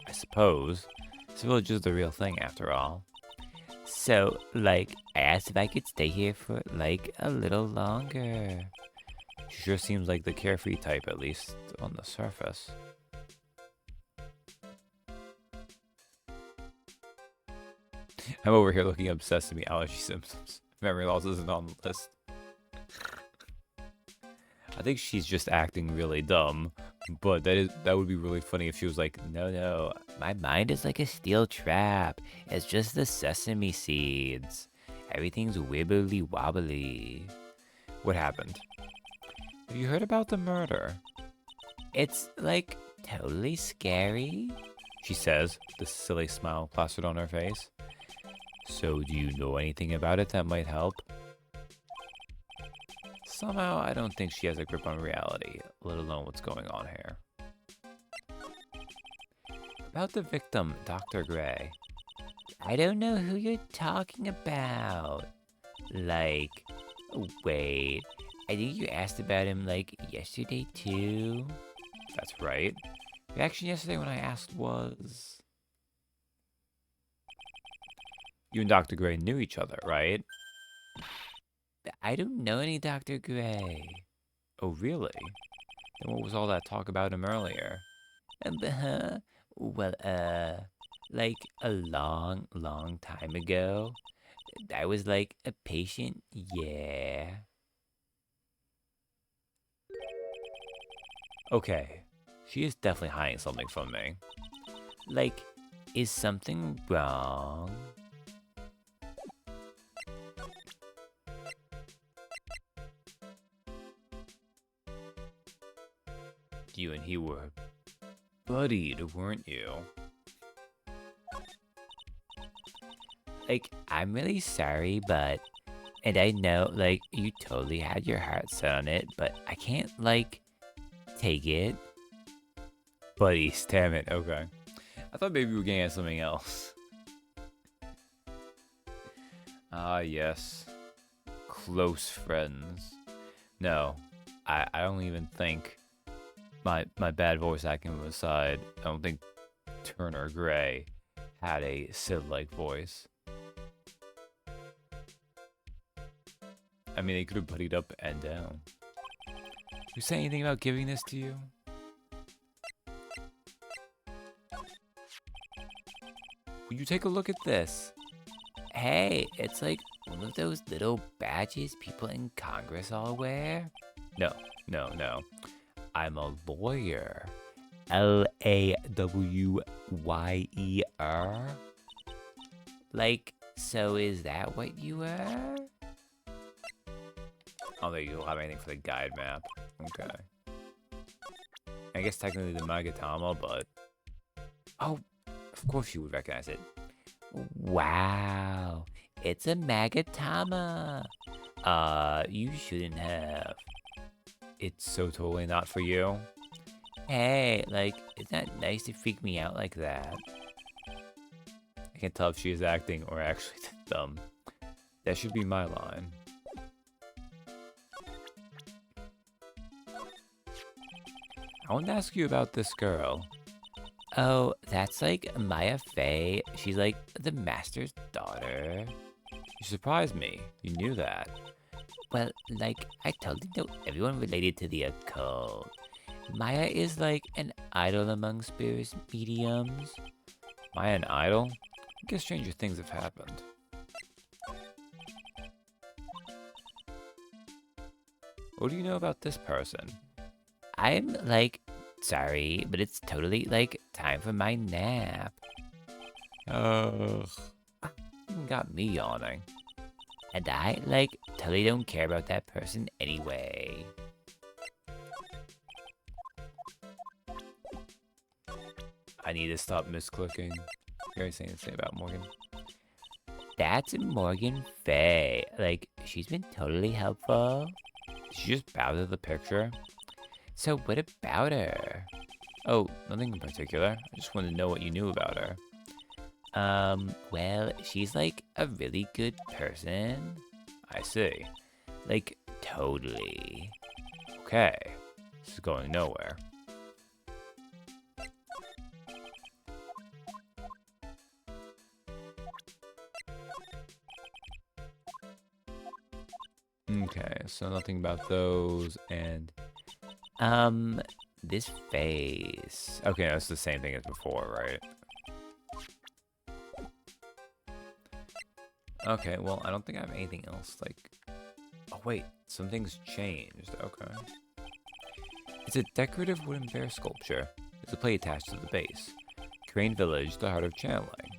I suppose. This village is the real thing, after all. So, I asked if I could stay here for, a little longer. She sure seems like the carefree type, at least on the surface. I'm over here looking up sesame allergy symptoms. Memory loss isn't on the list. I think she's just acting really dumb, but that would be really funny if she was like, No, my mind is like a steel trap. It's just the sesame seeds. Everything's wibbly wobbly. what happened? Have you heard about the murder? It's totally scary. She says, the silly smile plastered on her face. So do you know anything about it that might help? Somehow, I don't think she has a grip on reality, let alone what's going on here. About the victim, Dr. Gray. I don't know who you're talking about. Wait. I think you asked about him, yesterday, too? That's right. The action yesterday when I asked was... You and Dr. Gray knew each other, right? I don't know any Dr. Gray. Oh, really? Then what was all that talk about him earlier? Well, a long, long time ago, I was a patient, yeah. Okay, she is definitely hiding something from me. Is something wrong? You and he were buddied, weren't you? I'm really sorry, but... And I know, you totally had your heart set on it, but I can't, take it. Buddies, damn it, okay. I thought maybe we were getting at something else. Ah, yes. Close friends. No, I don't even think... My bad voice acting aside, I don't think Turner Gray had a Sid-like voice. I mean, they could have buddied up and down. You say anything about giving this to you? Will you take a look at this? Hey, it's one of those little badges people in Congress all wear. No. I'm a lawyer. L-A-W-Y-E-R? So is that what you were? I don't think you'll have anything for the guide map. Okay. I guess technically the Magatama, but... Oh, of course you would recognize it. Wow, it's a Magatama. You shouldn't have. It's so totally not for you. Hey, it's not nice to freak me out like that. I can't tell if she is acting or actually dumb. That should be my line. I want to ask you about this girl. Oh, that's Maya Fey. She's the master's daughter. You surprised me. You knew that. Well, I totally know everyone related to the occult. Maya is an idol among spirits mediums. Maya an idol? I guess stranger things have happened. What do you know about this person? I'm sorry, but it's totally time for my nap. Ugh. Even got me yawning. And I, like, totally don't care about that person anyway. I need to stop misclicking. You already saying the same about Morgan. That's Morgan Fay. Like, she's been totally helpful. Did she just bow to the picture? So what about her? Oh, nothing in particular. I just wanted to know what you knew about her. Well, she's like a really good person. I see. Like, totally. Okay. This is going nowhere. Okay, so nothing about those, and This face. okay, that's the same thing as before, right? Okay, well, I don't think I have anything else, like... Oh, wait, something's changed, okay. It's a decorative wooden bear sculpture. There's a plate attached to the base. Crane Village, the heart of channeling.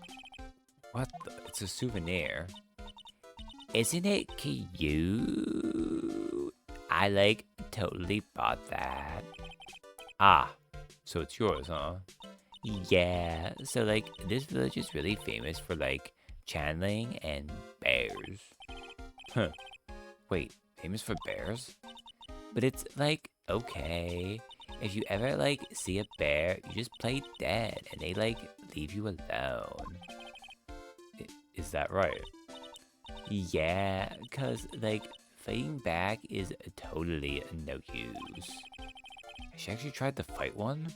What the? It's a souvenir. Isn't it cute? I, like, totally bought that. Ah, so it's yours, huh? Yeah, so, like, this village is really famous for, like, channeling and bears. Huh. Wait, famous for bears? But it's, like, okay. If you ever, like, see a bear, you just play dead, and they, like, leave you alone. Is that right? Yeah, because, like, fighting back is totally no use. Has she actually tried to fight one?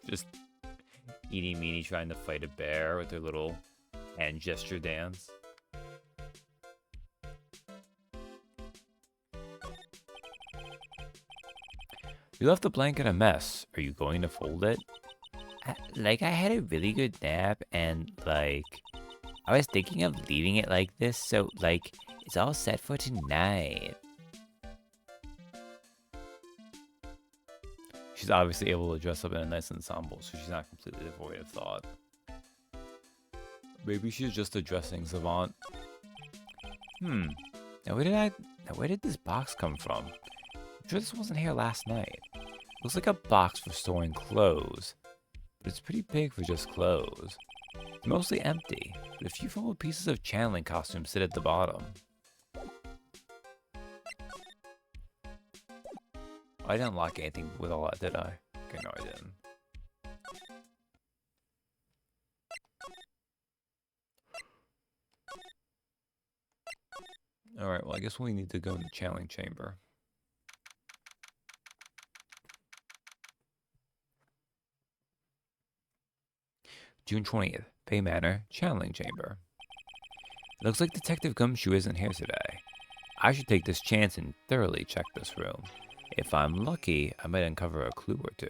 Just eeny meeny trying to fight a bear with her little hand gesture dance. You left the blanket a mess. Are you going to fold it? Like, I had a really good nap, and, like, I was thinking of leaving it like this, so, like, it's all set for tonight. She's obviously able to dress up in a nice ensemble, so she's not completely devoid of thought. Maybe she's just a dressing savant. Now where did this box come from? I'm sure this wasn't here last night. Looks like a box for storing clothes, but it's pretty big for just clothes. It's mostly empty, but a few full pieces of channeling costumes sit at the bottom. I didn't unlock anything with all that, did I? Okay, no, I didn't. Alright, well, I guess we need to go in the channeling chamber. June 20th, Bay Manor, channeling chamber. It looks like Detective Gumshoe isn't here today. I should take this chance and thoroughly check this room. If I'm lucky, I might uncover a clue or two.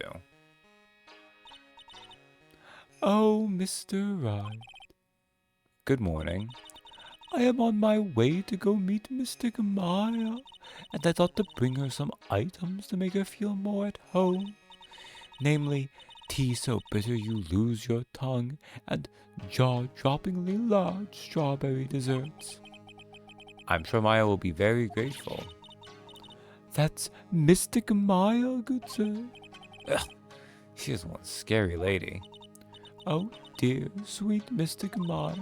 Oh, Mr. Wright. Good morning. I am on my way to go meet Mystic Maya, and I thought to bring her some items to make her feel more at home. Namely, tea so bitter you lose your tongue, and jaw-droppingly large strawberry desserts. I'm sure Maya will be very grateful. That's Mystic Maya, good sir. Ugh, she is one scary lady. Oh dear, sweet Mystic Maya.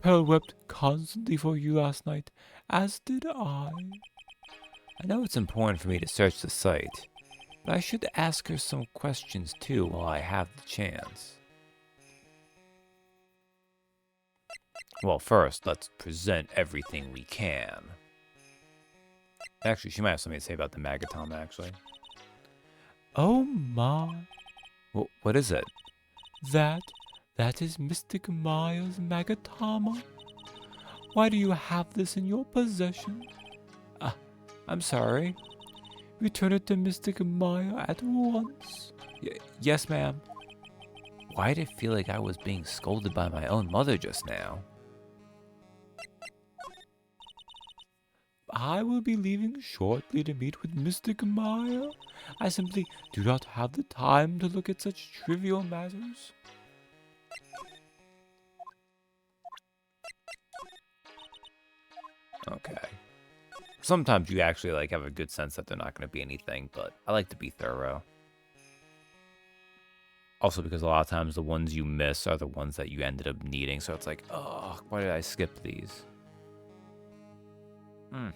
Pearl wept constantly for you last night, as did I. I know it's important for me to search the site, but I should ask her some questions too while I have the chance. Well, first, let's present everything we can. Actually, she might have something to say about the Magatama, actually. Oh my. What is it? That is Mystic Maya's Magatama. Why do you have this in your possession? I'm sorry. Return it to Mystic Maya at once. Yes, ma'am. Why did it feel like I was being scolded by my own mother just now? I will be leaving shortly to meet with Mystic Maya. I simply do not have the time to look at such trivial matters. Okay. Sometimes you actually like have a good sense that they're not going to be anything, but I like to be thorough. Also because a lot of times the ones you miss are the ones that you ended up needing, so it's like, oh, why did I skip these? I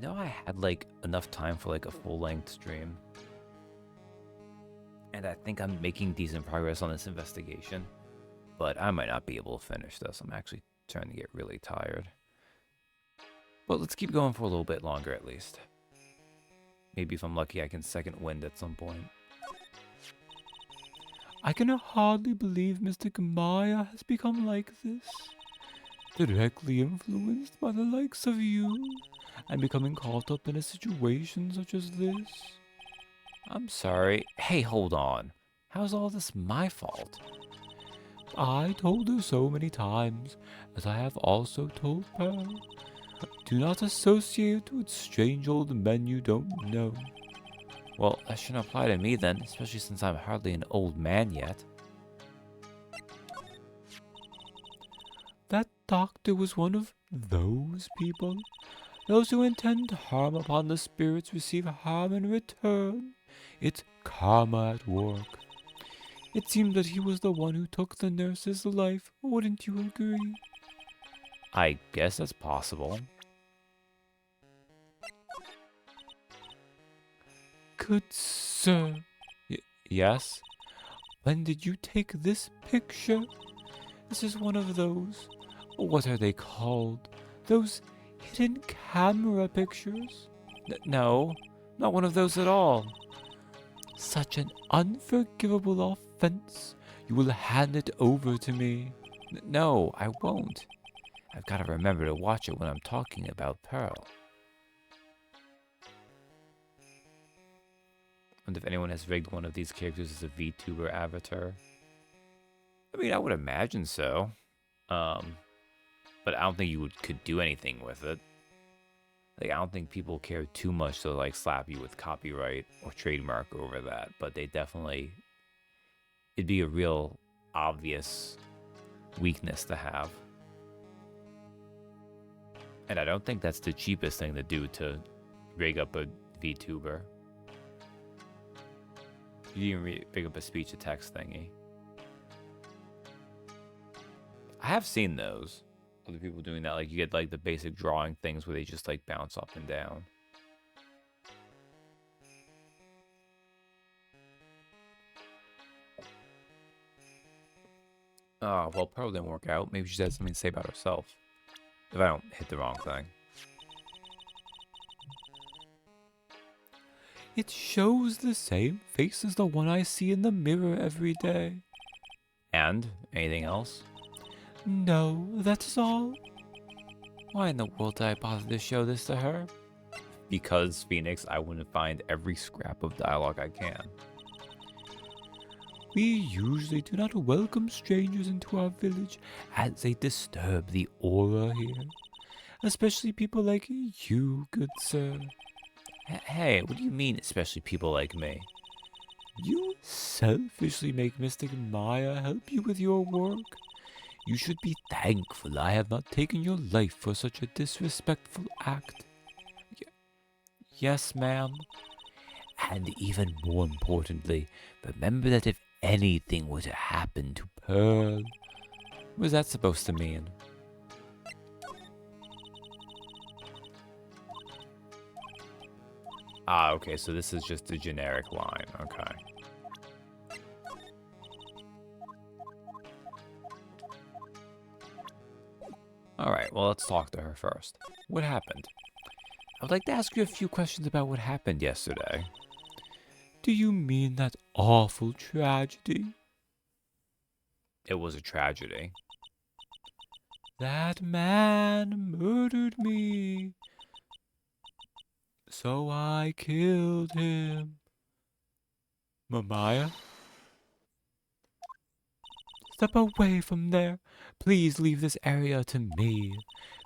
know I had like enough time for like a full-length stream. And I think I'm making decent progress on this investigation. But I might not be able to finish this. I'm actually starting to get really tired. But let's keep going for a little bit longer at least. Maybe if I'm lucky I can second wind at some point. I can hardly believe Mr. Gamaya has become like this. Directly influenced by the likes of you, and becoming caught up in a situation such as this. I'm sorry. Hey, hold on. How's all this my fault? I told her so many times, as I have also told her. Do not associate with strange old men you don't know. Well, that shouldn't apply to me then, especially since I'm hardly an old man yet. That doctor was one of those people. Those who intend harm upon the spirits receive harm in return. It's karma at work. It seemed that he was the one who took the nurse's life, wouldn't you agree? I guess that's possible. Good sir. Yes? When did you take this picture? This is one of those, what are they called? Those hidden camera pictures? No, not one of those at all. Such an unforgivable offense. You will hand it over to me. No, I won't. I've got to remember to watch it when I'm talking about Pearl. And if anyone has rigged one of these characters as a VTuber avatar. I mean, I would imagine so. But I don't think you could do anything with it. Like, I don't think people care too much to, like, slap you with copyright or trademark over that. But they definitely... It'd be a real obvious weakness to have. And I don't think that's the cheapest thing to do to rig up a VTuber. You can rig up a speech-to-text thingy. I have seen those. Other people doing that. Like, you get, like, the basic drawing things where they just, like, bounce up and down. Oh, well, Pearl didn't work out. Maybe she had something to say about herself. If I don't hit the wrong thing. It shows the same face as the one I see in the mirror every day. And? Anything else? No, that's all. Why in the world did I bother to show this to her? Because, Phoenix, I want to find every scrap of dialogue I can. We usually do not welcome strangers into our village as they disturb the aura here. Especially people like you, good sir. Hey, what do you mean, especially people like me? You selfishly make Mr. Maya help you with your work. You should be thankful I have not taken your life for such a disrespectful act. Yes, ma'am. And even more importantly, remember that if anything were to happen to Pearl... What was that supposed to mean? Ah, okay, so this is just a generic line. Okay. Alright, well, let's talk to her first. What happened? I would like to ask you a few questions about what happened yesterday. Do you mean that awful tragedy? It was a tragedy. That man murdered me. So I killed him. Maya? Step away from there. Please leave this area to me.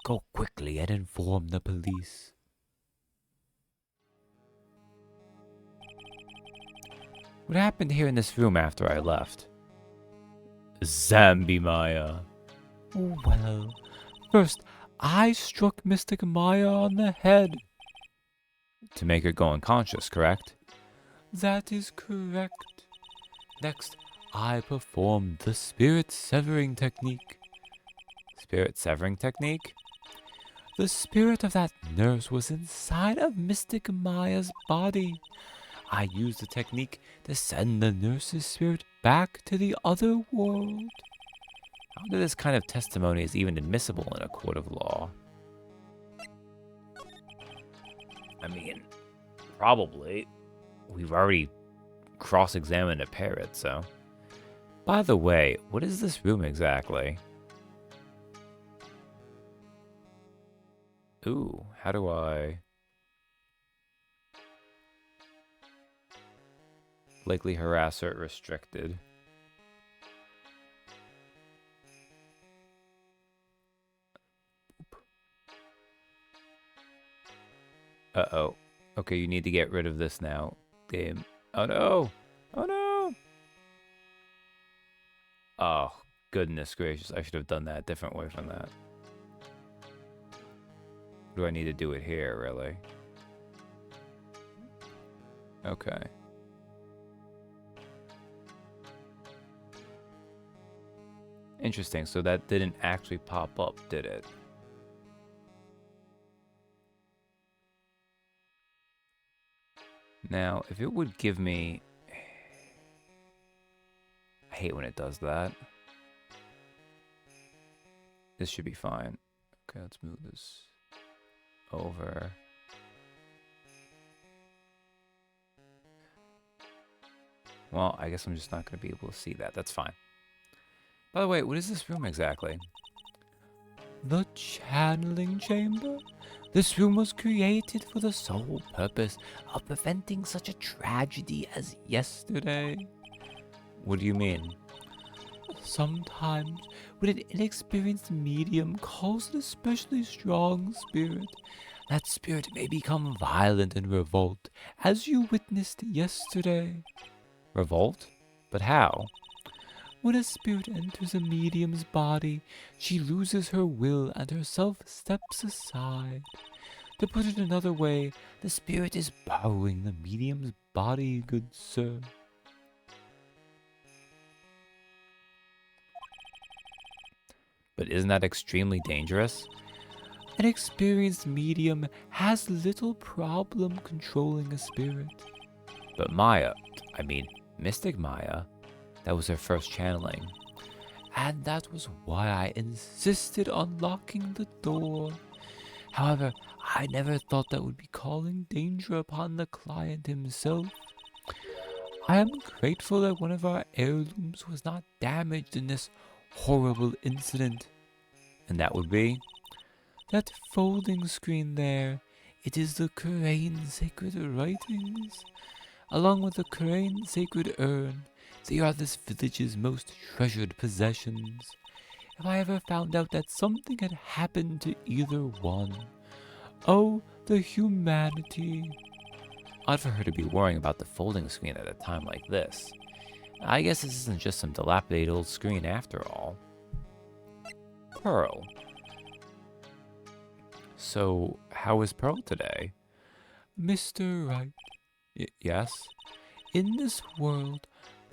Go quickly and inform the police. What happened here in this room after I left? Zambi Maya. Well, first I struck Mystic Maya on the head. To make her go unconscious, correct? That is correct. Next, I performed the spirit severing technique. Spirit severing technique? The spirit of that nurse was inside of Mystic Maya's body. I used the technique to send the nurse's spirit back to the other world. I wonder this kind of testimony is even admissible in a court of law. I mean, probably. We've already cross-examined a parrot, so. By the way, what is this room exactly? Ooh, how do I... Likely harasser restricted. Uh-oh. Okay, you need to get rid of this now. Game. Oh no! Oh no! Oh, goodness gracious. I should have done that a different way from that. Do I need to do it here, really? Okay. Interesting, so that didn't actually pop up, did it? Now, if it would give me... I hate when it does that. This should be fine. Okay, let's move this over. Well, I guess I'm just not going to be able to see that. That's fine. By the way, what is this room exactly? The channeling chamber? This room was created for the sole purpose of preventing such a tragedy as yesterday. What do you mean? Sometimes, when an inexperienced medium calls an especially strong spirit, that spirit may become violent and revolt, as you witnessed yesterday. Revolt? But how? When a spirit enters a medium's body, she loses her will and herself steps aside. To put it another way, the spirit is borrowing the medium's body, good sir. But isn't that extremely dangerous? An experienced medium has little problem controlling a spirit. But Maya, I mean, Mystic Maya, that was her first channeling. And that was why I insisted on locking the door. However, I never thought that would be calling danger upon the client himself. I am grateful that one of our heirlooms was not damaged in this horrible incident. And that would be? That folding screen there, it is the Crane sacred writings. Along with the Crane sacred urn, they are this village's most treasured possessions. If I ever found out that something had happened to either one, oh, the humanity. Odd for her to be worrying about the folding screen at a time like this. I guess this isn't just some dilapidated old screen after all. Pearl. So, how is Pearl today? Mr. Wright, Yes? in this world,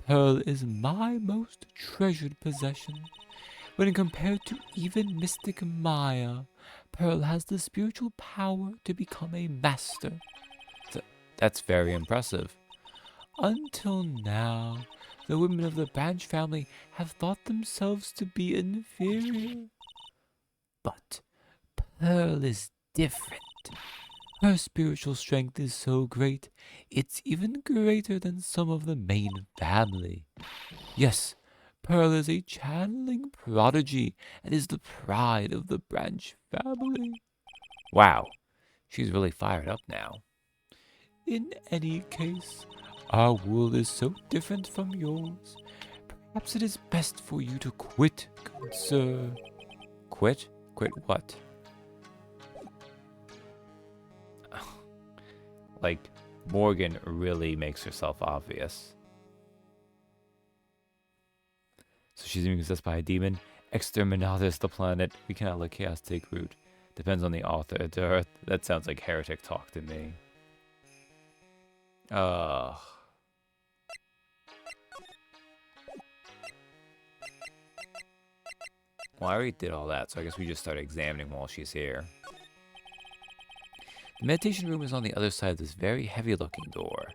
Pearl is my most treasured possession. When compared to even Mystic Maya, Pearl has the spiritual power to become a master. That's very impressive. Until now, the women of the Branch family have thought themselves to be inferior. But Pearl is different. Her spiritual strength is so great, it's even greater than some of the main family. Yes, Pearl is a channeling prodigy and is the pride of the Branch family. Wow. She's really fired up now. In any case, our world is so different from yours. Perhaps it is best for you to quit, good sir. Quit? Quit what? Like, Morgan really makes herself obvious. So she's being possessed by a demon, Exterminatus the planet. We cannot let chaos take root. Depends on the author. That sounds like heretic talk to me. Well, I already did all that, so I guess we just start examining while she's here. The meditation room is on the other side of this very heavy-looking door.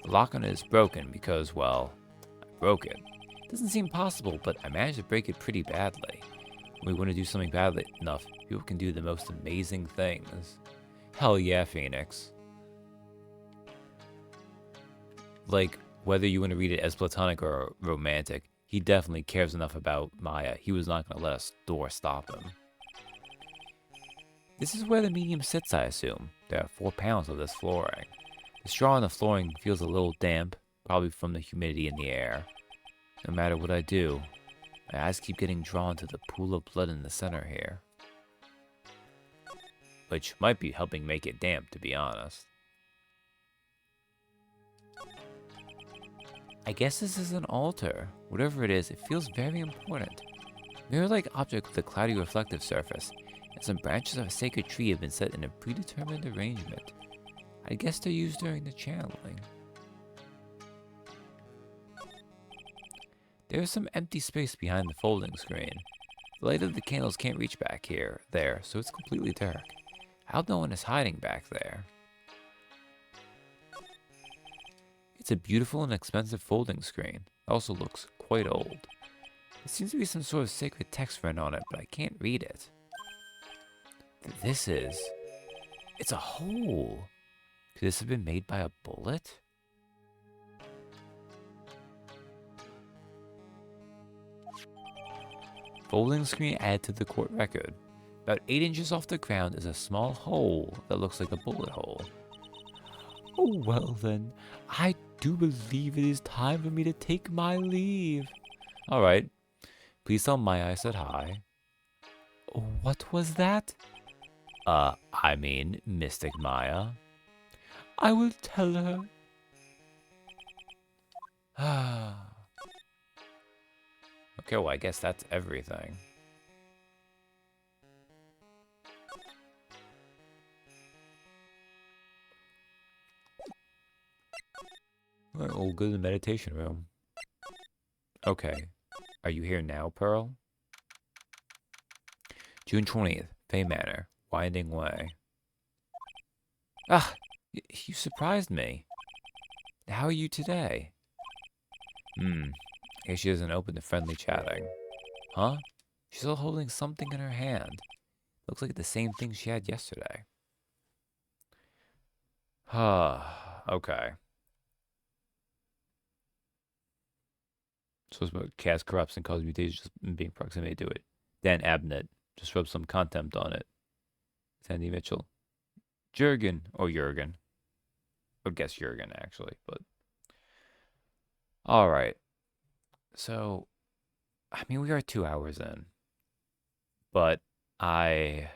The lock on it is broken because, well, I broke it. It doesn't seem possible, but I managed to break it pretty badly. When we want to do something badly enough, people can do the most amazing things. Hell yeah, Phoenix. Like, whether you want to read it as platonic or romantic, he definitely cares enough about Maya. He was not going to let a door stop him. This is where the medium sits, I assume. There are 4 panels of this flooring. The straw on the flooring feels a little damp, probably from the humidity in the air. No matter what I do, my eyes keep getting drawn to the pool of blood in the center here. Which might be helping make it damp, to be honest. I guess this is an altar. Whatever it is, it feels very important. Mirror-like object with a cloudy reflective surface, and some branches of a sacred tree have been set in a predetermined arrangement. I guess they're used during the channeling. There is some empty space behind the folding screen. The light of the candles can't reach back there, so it's completely dark. I hope no one is hiding back there. It's a beautiful and expensive folding screen. It also looks quite old. There seems to be some sort of sacred text written on it, but I can't read it. It's a hole. Could this have been made by a bullet? Folding screen added to the court record. About 8 inches off the ground is a small hole that looks like a bullet hole. Oh, well then, I do believe it is time for me to take my leave. Alright, please tell Maya I said hi. What was that? I mean, Mystic Maya. I will tell her. Okay, well, I guess that's everything. Alright, we'll go to the meditation room. Okay. Are you here now, Pearl? June 20th, Fay Manor, Winding Way. Ah! You surprised me. How are you today? I guess she doesn't open to friendly chatting. Huh? She's still holding something in her hand. Looks like the same thing she had yesterday. Okay. So it's about cast corrupts and cause mutations just being proximity to it. Dan Abnett just rub some contempt on it. Sandy Mitchell. Jurgen. I would guess Jurgen, actually, but... Alright. So, I mean, we are 2 hours in. But I'm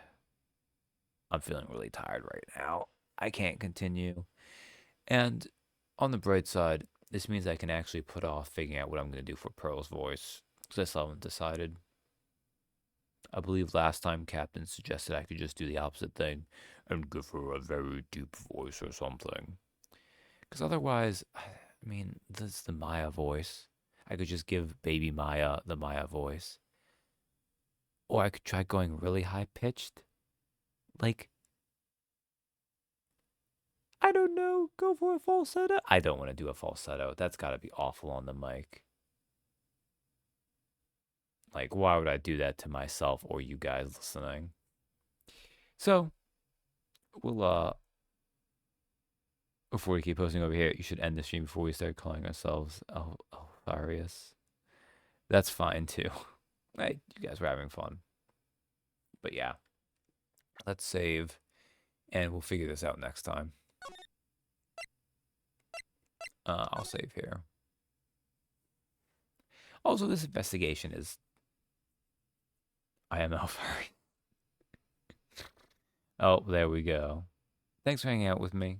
feeling really tired right now. I can't continue. And on the bright side, this means I can actually put off figuring out what I'm going to do for Pearl's voice, because I still haven't decided. I believe last time Captain suggested I could just do the opposite thing and give her a very deep voice or something. Because otherwise, I mean, this is the Maya voice. I could just give baby Maya the Maya voice. Or I could try going really high-pitched. Like, I don't know, go for a falsetto. I don't want to do a falsetto. That's got to be awful on the mic. Like, why would I do that to myself or you guys listening? So, we'll, before we keep posting over here, you should end the stream before we start calling ourselves Altharius. That's fine, too. Hey, you guys were having fun. But yeah, let's save, and we'll figure this out next time. I'll save here. Also, this investigation is... I am Alfari. Oh, there we go. Thanks for hanging out with me.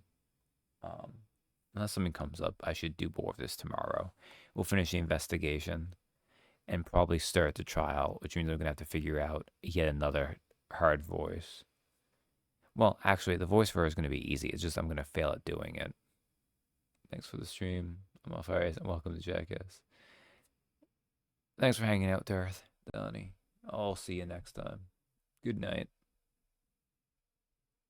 Unless something comes up, I should do more of this tomorrow. We'll finish the investigation. and probably start the trial, which means I'm going to have to figure out yet another hard voice. Well, actually, the voice for her is going to be easy. It's just I'm going to fail at doing it. Thanks for the stream. I'm off ice, and welcome to Jackass. Thanks for hanging out, Darth, Donnie. I'll see you next time. Good night.